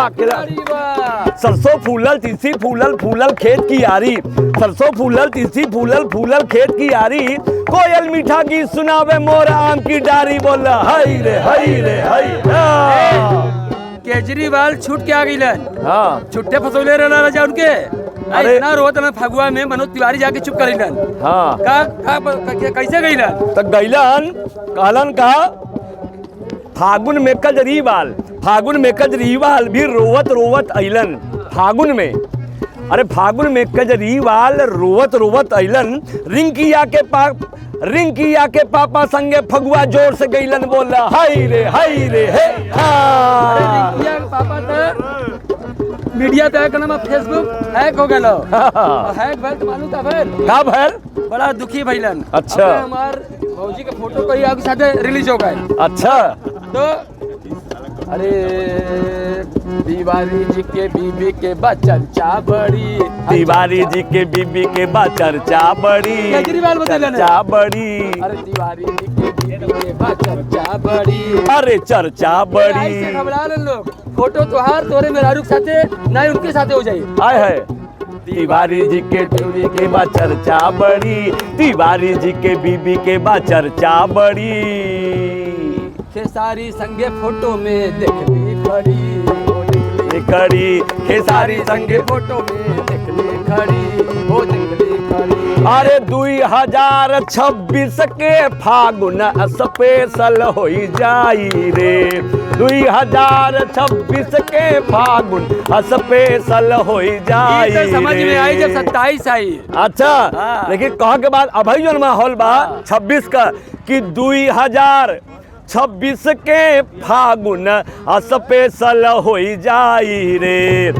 खिलाड़ी वाह। सरसों फूलल तीसी फूलल खेत की यारी, सरसों फूलल तीसी फूलल खेत की यारी। कोयल मीठा गीत सुनावे मोर आम की डारी, बोल हई रे हई रे हई। केजरीवाल छूट के आ गई। हाँ छुट्टे फसौले रहना राजा उनके। अरे इतना रोत में फगुआ में मनोज तिवारी जाके चुप कर। हाँ कैसे गईलन? तो गईलन कहलन का फागुन में कजरीवाल भी रोवत अइलन फागुन में। अरे फागुन में कजरीवाल रोवत अइलन। रिंकिया के पापा संगे फगुआ जोर से गईलन, बोल हाय रे हे। रिंकिया के पापा तो मीडिया पे फेसबुक हैक हो गया। हैक भइल तो मालूम का भइल बड़ा दुखी भइलन। अच्छा हमार भौजी के फोटो कोई आपके साथ रिलीज हो गए। अच्छा तो अरे तिवारी जी के बीबी के चर्चा बड़ी, तिवारी जी के बीबी के चर्चा बड़ी, केजरीवाल चर्चा बड़ी। अरे तिवारी जी के बीबी के चर्चा बड़ी, अरे चर्चा बड़ी। घबरा ले लोग। फोटो तोहार तोरे मेहरारू के साथे नहीं उनके साथे हो जाए। आए है तिवारी जी के बीबी के चर्चा बड़ी, तिवारी जी के बीबी के चर्चा बड़ी। खेसारी संगे फोटो में देखली खड़ी, खेसारी संगे फोटो में देखली खड़ी। अरे 2026 के फागुन स्पेशल हो जाई रे, 2026 के फागुन स्पेशल हो जाई रे। समझ में आई जब 27 आई। अच्छा लेकिन कहा के बाद अभी जो माहौल बा 26 का कि 2026 के फागुन स्पेशल हो जाई रे।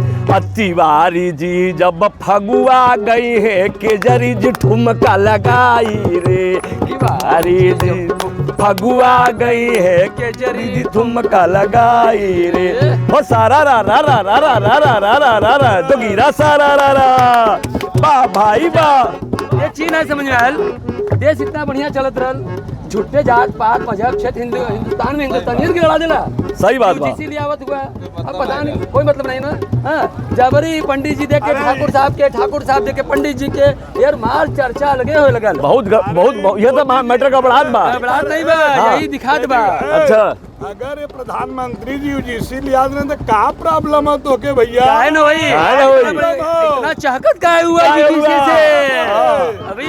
तिवारी जी जब फगुआ गई है केजरी जी ठुमका लगाई रे, तिवारी जी फगुआ गई है केजरी जी ठुमका लगाई रे। हो सारा रा रा रा रा रा रा रा रा रा रा रा जोगीरा सारा रा रा। वाह भाई वाह। ये चीज नहीं समझ में आयल। देश इतना बढ़िया चलत रहल, झूठे जात पात मजहब क्षेत्र हिंदुस्तान में हिंदुस्तानियत के लड़ा देला। सही बात बा। इसीलिए आवत हुआ अब पता नहीं कोई मतलब नहीं ना। हाँ जबरी पंडित जी देखे ठाकुर साहब देखे पंडित जी के यार मार चर्चा लगे हुए लगल। बहुत ये तो मैटर का बढ़ात बा। बढ़ात नहीं बा, यही दिखात बा। अच्छा अगर ये प्रधानमंत्री जी यूजीसी लिया तो का प्रॉब्लम है तो के भैया? है ना भाई इतना चहकत का हुआ यूजीसी से। अभी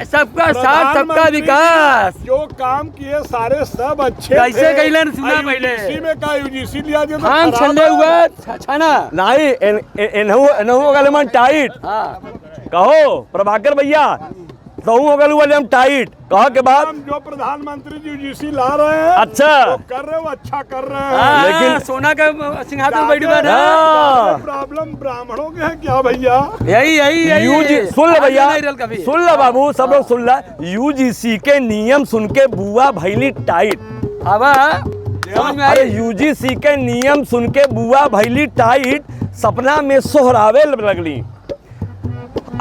सबका साथ सबका विकास जो काम किए सारे सब अच्छे कैसे कैलन सुना पहले। यूजीसी में का यूजीसी लिया तो हम छल्ले हुआ छाना नहीं एनहु गले मन टाइट। कहो प्रभाकर भैया कहूँ अगर हुआ हम टाइट कहा के बाद जो प्रधानमंत्री जी यूजीसी ला रहे हैं अच्छा कर रहे हो, अच्छा कर रहे हैं। लेकिन सोना का सिंहासन बैठ गया ना। प्रॉब्लम ब्राह्मणों के है क्या भैया? यही सुन ले भैया, सुन ले बाबू, सब लोग सुन ले। यूजीसी के नियम सुन के बुआ भैली टाइट। अरे यूजीसी के नियम सुन के बुआ भैली टाइट। सपना में सोहरावे लगली।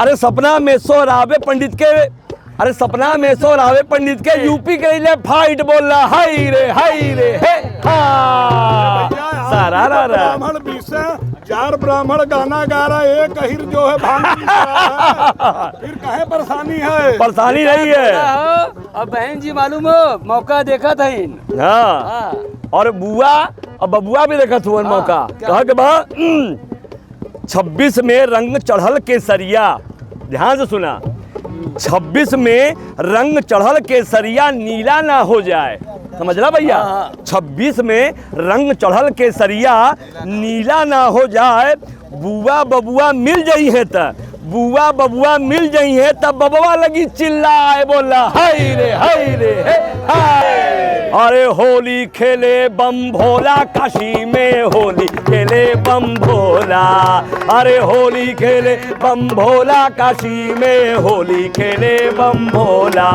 अरे सपना में सोहरावे पंडित के, अरे सपना में सोहरावे पंडित के यूपी के लिए फाइट बोल रहा हाय रे हे। सारा रा रा ब्राह्मण विषय 4 ब्राह्मण गाना गा रहा है, एक अहिर जो है भांग पी रहा है। फिर कहे परेशानी है? परेशानी नहीं है। अब बहन जी मालूम हो मौका देखा था इन। हाँ और बुआ और बबुआ भी देखा था मौका। कहा के बा 26 में रंग चढ़ल केसरिया, ध्यान से सुना, 26 में रंग चढ़ल केसरिया नीला ना हो जाए, समझला भैया। 26 में रंग चढ़ल केसरिया नीला ना हो जाए, बुआ बबुआ मिल जाई है त बुआ बबुआ मिल जाई है तब बबुआ लगी चिल्लाए, बोला हाय रे हे हाय। अरे होली खेले बम भोला, काशी में होली खेले बम भोला। अरे होली खेले बम भोला, काशी में होली खेले बम भोला।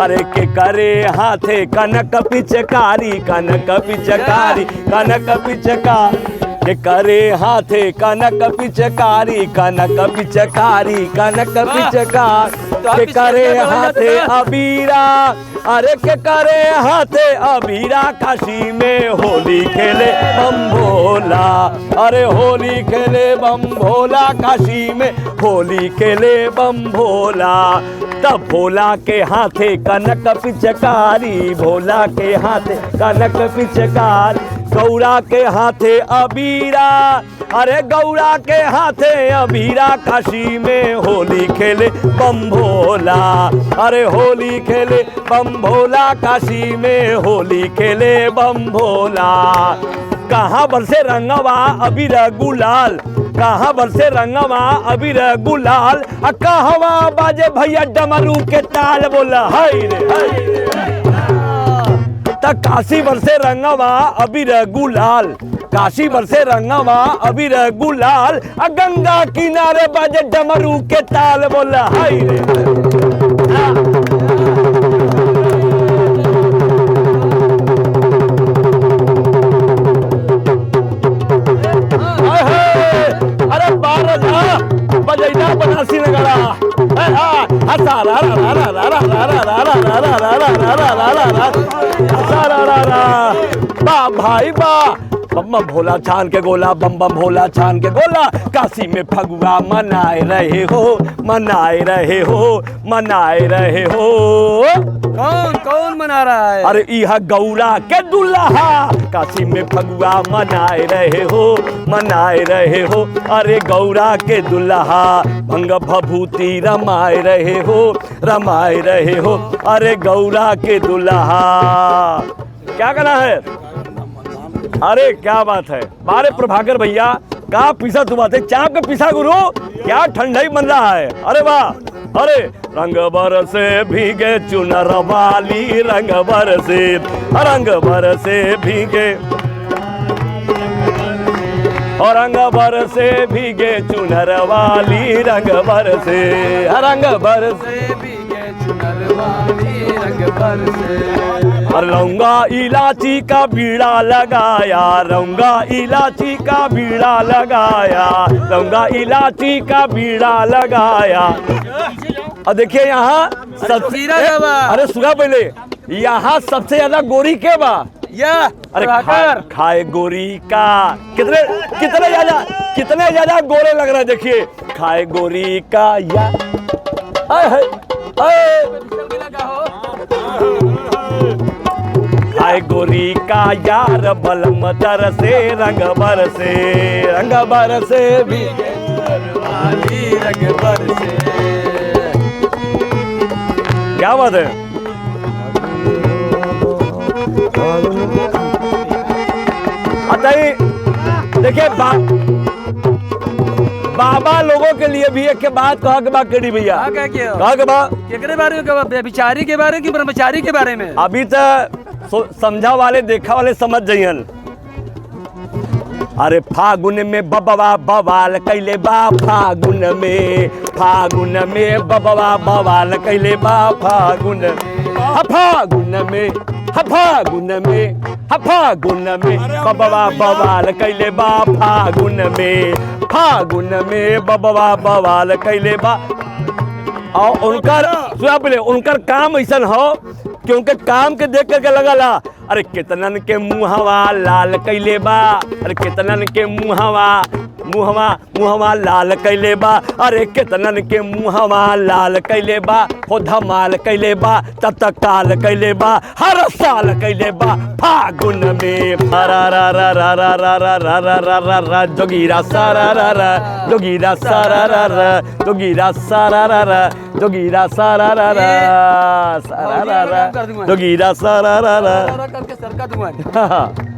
अरे के करे हाथे कनक पिचकारी, कनक पिचकारी, कनक पिचकारी के करे हाथे कनक पिचकारी, कनक पिचकारी, कनक पिचकारी के करे हाथे अबीरा। अरे के करे हाथे अबीरा, काशी में होली खेले बम भोला। अरे होली खेले बम भोला, काशी में होली खेले बम भोला। तब भोला के हाथे कनक पिचकारी, भोला के हाथे कनक पिचकारी, गौरा के हाथे अबीरा। अरे गौरा के हाथे अबीरा, काशी में होली खेले बम भोला। अरे होली खेले बम भोला, काशी में होली खेले बम भोला। कहाँ बरसे रंगवा अबीर गुलाल, कहाँ बरसे रंगवा अबीर गुलाल, कहवा बाजे भैया डमरू के ताल, बोला हाय रे तक काशी बरसे रंगवा अबीर गुलाल, काशी बरसे रंगवा अबीर गुलाल, गंगा किनारे बाजे डमरू के ताल, बोला हाय रे। अरे बारह बजैना बनासी नगरा बा भाई बा बम भोला छान के गोला, बम बम भोला छान के गोला। काशी में फगुआ मनाए रहे हो, मनाए रहे हो, मनाए रहे हो। कौन कौन मना रहा है? अरे यह गौरा के दुल्हा, काशी में फगुआ मनाए रहे हो, मनाए रहे हो। अरे गौरा के दुल्हा भंग भभूति रमाए रहे हो, रमाए रहे हो। अरे गौरा के दुल्हा क्या करना है? अरे क्या बात है, बारे प्रभाकर भैया का पीसा तू बात है, चाप का पीसा गुरु, क्या ठंडाई बन रहा है। अरे वाह, अरे रंग बरसे भीगे चुनर वाली, रंग बरसे भीगे और रंग बरसे भीगे चुनर वाली, रंग बरसे भीगे चुनर वाली, रंग बरसे। और लौंगा इलाची का बीड़ा लगाया, लौंगा इलाची का बीड़ा लगाया, लौंगा इलाची का बीड़ा लगाया। और देखिए यहाँ अरे सुना पहले, यहाँ सबसे ज्यादा गोरी के बा या अरे खाए गोरी का कितने ज्यादा गोरे लग रहे हैं। देखिए खाए गोरी का या खाए गोरी का यार बलम दर से, रंग बरसे भी रंग बरसे। क्या बात है? देखिए बाबा लोगों के लिए भी एक बात कहा के बा केडी भैया, कहा के बा केकरे बारे में, बेचारी के बारे की ब्रह्मचारी के बारे में। अभी तो समझा वाले देखा वाले समझ जाइयन। अरे फागुन में बबवा बवाल कैले बा, फागुन में बबवा बवाल कैले बा, फागुन में बबवा बवाल कैले बा, फागुन में बबवा बवाल कैले बा। और उनकर काम ऐसा हो कि उनके काम के देख करके लगला अरे कितनन के मुहवा लाल कैले बा, अरे कितनन के मुहवा मुहवा लाल कैले बा, अरे केतनन के मुहवा लाल कैले बा, हो धमाल कैले बा, तत्काल कैले बा, हर साल कैले बा फागुन में। रा रा रा रा रा रा रा रा रा रा रा रा जोगीरा सारा रा रा, जोगीरा सारा रा रा, जोगीरा सारा रा रा, जोगीरा सारा रा रा, सारा रा रा, जोगीरा सारा रा रा करके सरका दूंगा।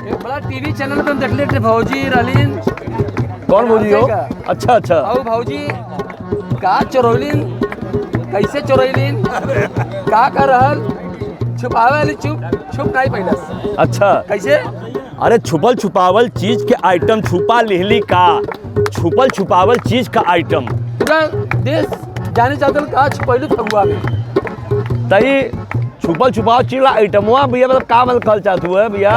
एक बड़ा टीवी चैनल पे हम देख लेते भौजी रलीन। कौन भौजी हो? अच्छा अच्छा। आओ भौजी का चोरौलीन, कैसे चोरौलीन, का कर रहल, छुपावे वाली छुप नहीं पहले। अच्छा कैसे? अरे छुपल छुपावल चीज के आइटम छुपा लिहली का, छुपल छुपावल चीज का आइटम पूरा देश जाने चाहते का छुपैलू फगुआ में। तई छुपल छुपावल चीज का आइटमवा भैया मतलब का मतलब कल चाहत हुआ भैया?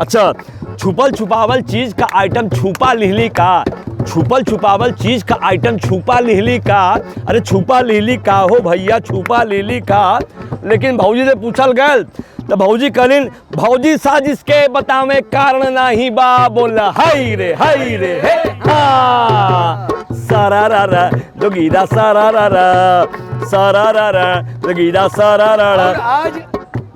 अच्छा छुपल छुपावल चीज का आइटम छुपा लिहली का, छुपल छुपावल चीज का आइटम छुपा लिहली का। अरे छुपा लिहली का हो भैया, छुपा लिहली का। लेकिन भौजी से पूछल गए तो भौजी कहलिन भौजी साजिश के बतावे कारण नहीं बा, बोला हाय रे हे हाँ सारा रा रा जोगीरा सारा रा रा, सारा रा रा जोगीरा सारा रा रा। आज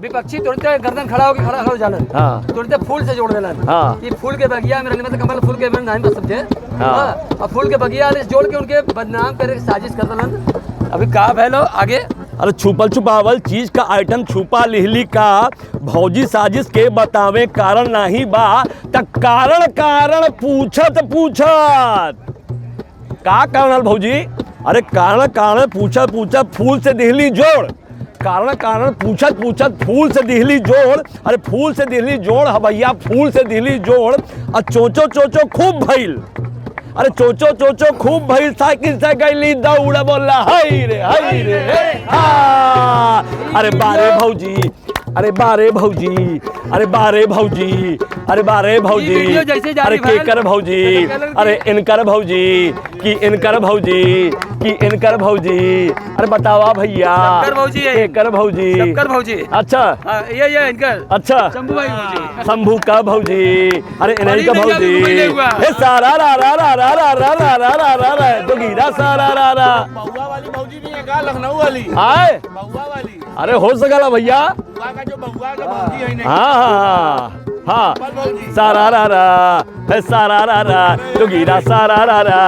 विपक्षी तुरंत गर्दन खड़ा हो जाना, हाँ तुरंत फूल से जोड़ देना। हाँ ये फूल के बगिया में रहने में कमल फूल के में नहीं बस समझे। हाँ और फूल के बगिया ने जोड़ के उनके बदनाम करे साजिश कर देना। अभी का भैलो आगे? अरे छुपल छुपावल चीज का आइटम छुपा लिहली का, भौजी साजिश के बतावे कारण नहीं बा, त कारण कारण पूछत का कारण भौजी? अरे कारण कारण पूछत फूल से दिहली जोड़, कारण कारण पूछत फूल से दिहली जोड़। अरे फूल से दिहली जोड़ भैया, फूल से दिहली जोड़। और चोचो खूब भइल, अरे चोचो खूब भइल, साइकिल से गईली दौड़, बोला हाय रे हाँ। अरे बारे भौजी, अरे बारे भौजी, अरे बारे भौजी, अरे बारे भौजी, अरे केकर भौजी, अरे इनकर भौजी कि इनकर भौजी कि इनकर भौजी। अरे बतावा भैया केकर भौजी? अच्छा ये इनकर। अच्छा शंभू भाई भौजी, शंभू का भौजी, अरे इन्हीं का भौजी। हे सारा रा रा रा रा रा रा रा रा रा रा रा जोगीरा सारा रा रा। बउआ वाली भौजी नहीं है का? लखनऊ वाली आए बउआ वाली। अरे हो सकला भैया। बउआ का जो बउआ का भौजी है नहीं। हाँ सारा रा रा, हे सारा रा रा जोगीरा सारा रा रा,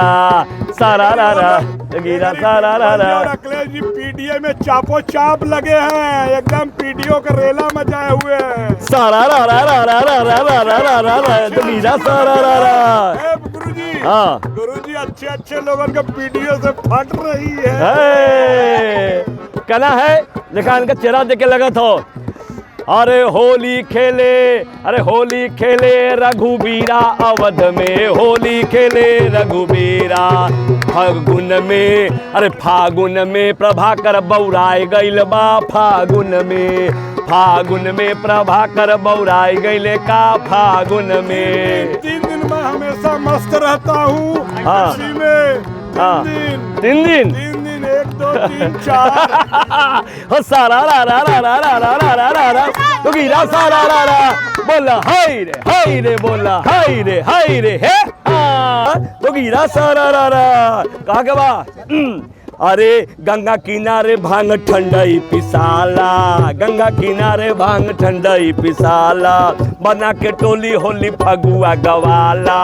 सारा रा रा जोगीरा सारा रा रा। अखिलेश जी पीडीए में चापो चाप लगे हैं, एकदम पीडीओ का रेला मचाए हुए हैं। सारा रा रा रा रा रा रा रा रा रा रा रा जोगीरा सारा रा रा। गुरुजी, हाँ गुरुजी अच्छे लोगों का पीडीओ से फट रही है। कहना है देखा इनका चेहरा देख के लगा था। अरे होली खेले रघुबीरा अवध में, होली खेले रघुबीरा फागुन में। अरे फागुन में प्रभाकर बौराए गइल बा, फागुन में प्रभाकर बौराए गइले का फागुन में। 3 दिन में हमेशा मस्त रहता हूँ। हाँ हाँ 3 दिन 1 2 3 4 हो सारा रा रा रा रा रा रा रा रा रा रा जोगीरा सारा रा रा, बोला हाय रे बोला हाय रे हे हाँ जोगीरा सारा रा रा। कहा के बा? अरे गंगा किनारे भांग ठंडई पिसाला, गंगा किनारे भांग ठंडई पिसाला, बना के टोली होली फगुआ गवाला,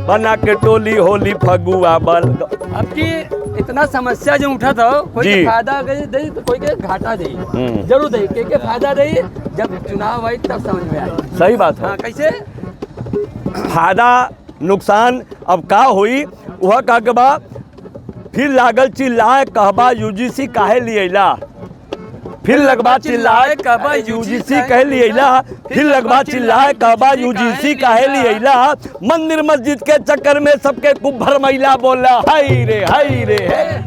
बना के टोली होली फगुआ बल। अब की इतना समस्या जो उठा था, कोई के फायदा दे तो कोई के घाटा दे, जरूर दे के फायदा दे। जब चुनाव आई तब समझ में आई। सही बात है। हाँ, कैसे फायदा नुकसान अब का हुई वह का के बा? फिर लागल चिल्लाए कहबा यूजीसी काहे लिएला, फिर लगबा चिल्लाए कहबा यूजीसी कहे लिएला, फिर लगबा चिल्लाए कहबा यूजीसी काहे लिएला। मंदिर मस्जिद के चक्कर में सबके खूब भरमैला, बोला हाय रे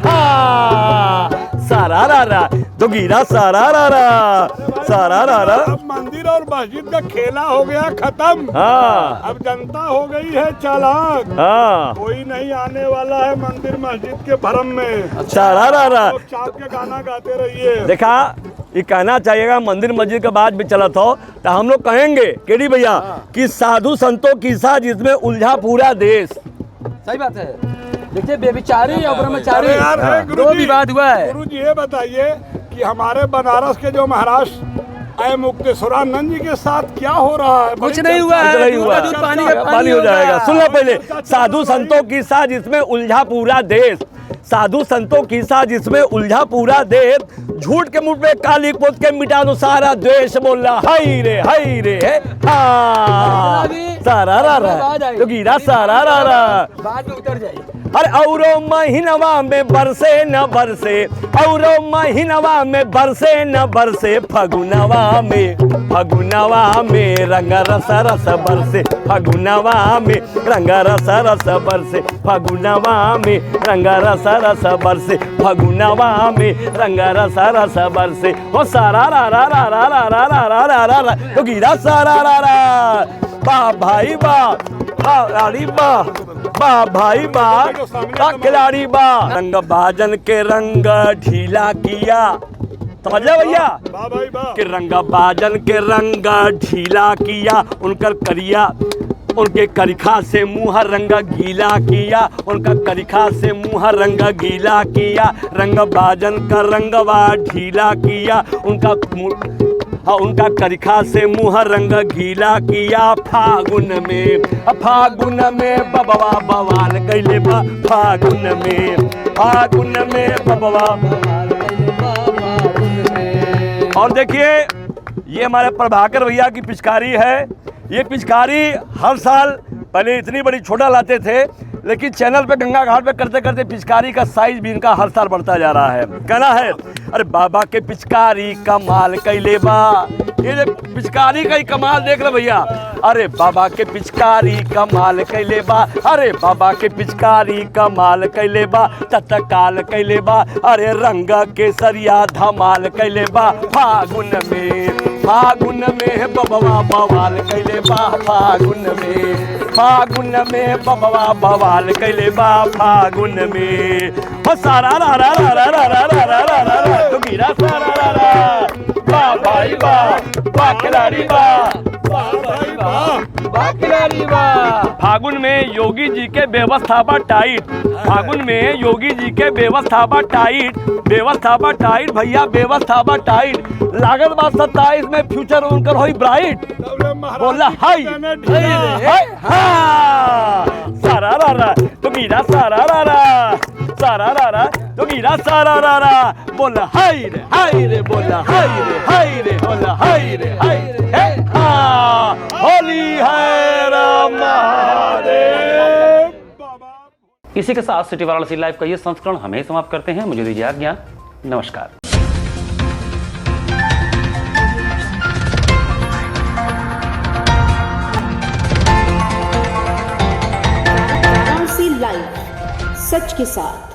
हाँ सारा रा रा जोगीरा सारा रा रा, सारा रा रा। अब मंदिर और मस्जिद का खेला हो गया खत्म। हाँ अब जनता हो गई है चालाक। हाँ कोई नहीं आने वाला है मंदिर मस्जिद के भरम में। सारा रा रा चाप के गाना गाते रहिए। देखा ये कहना चाहिएगा मंदिर मस्जिद के बाद भी चला था तो हम लोग कहेंगे केडी भैया कि साधु संतों की साजिश में उलझा पूरा देश। सही बात है। देखिए बेविचारी और ब्रह्मचारी अरे यार, हे दो गुरुजी, विवाद हुआ है। गुरुजी ये बताइए कि हमारे बनारस के जो महाराज आए मुक्तेश्वरानंद जी के साथ क्या हो रहा है? कुछ नहीं हुआ है, नहीं हुआ, पानी हो जाएगा। सुन लो पहले, साधु संतों की साजिश में उलझा पूरा देश, साधु संतों की साजिश में उलझा पूरा देश, झूठ के मुंह पे काली पोत के मिटा दो सारा द्वेष, बोला हाय रे हाँ सारा रा तो गिरा सारा रा बाद में उतर जाएगी। अरे औरो महीनवा में बरसे न बरसे, औरो महीनवा में बरसे न बरसे, फगुनवा में रंग रस रस बरसे, फगुनवा में रंग रस रस बरसे, फगुनवा में रंग रस रस बरसे, फगुनवा में रंग रस रस बरसे। ओ सारा रा रा रा रा रा रा रा रा रा रा रा तो गिरा सारा रा रा बा भाई बा खिलाड़ी बा, बा भाई बा खिलाड़ी बा। रंग बाजन के रंग ढीला किया, समझे भैया कि रंग बाजन के रंग ढीला किया, उनकर करिया उनके करिखा से मुँह रंग गीला किया, उनका करिखा से मुँह रंग गीला किया, रंग बाजन का रंगवा ढीला किया, उनका करिखा से मुँह रंग गीला किया। फागुन में बबवा बवाल कैले बा, फागुन में बबवा बवाल कैले बा, फागुन में। और देखिए ये हमारे प्रभाकर भैया की पिचकारी है। ये पिचकारी हर साल पहले इतनी बड़ी छोटा लाते थे, लेकिन चैनल पे गंगा घाट पे करते करते पिचकारी का साइज भी इनका हर साल बढ़ता जा रहा है। कहना है अरे बाबा के पिचकारी कमाल कैले बा, ये पिचकारी का ही कमाल देख लो भैया। अरे बाबा के पिचकारी कमाल कैले बा, अरे बाबा के पिचकारी कमाल कैले बा, तत्काल कैले बा, अरे रंग के सरिया धमाल कैले बा। फागुन में बबवा बवाल कैले बा, फागुन में बबवा बवाल कैले बा, फागुन में। ओ सारा रा रा रा रा रा रा रा रा रा रा तो गिरा सारा रा रा बा भाई बा खिलाड़ी बा, खिलाड़ी बा। फागुन में योगी जी के व्यवस्था बा टाइट, फागुन में योगी जी के व्यवस्था बा टाइट, व्यवस्था बा टाइट भैया, व्यवस्था बा टाइट। लागत बा 27 में फ्यूचर उनकर होई ब्राइट, बोला हाय सारा रा रा तो गिरा सारा रा रा तो गिरा सारा रा रा, बोला हाय रे बोला हाय रे बोला हाय रे हाँ होली है राम महादेव। इसी के साथ सिटी वाराणसी लाइव का ये संस्करण हमें समाप्त करते हैं। मुझे दीजिए आज्ञा, नमस्कार। वाराणसी लाइव, सच के साथ।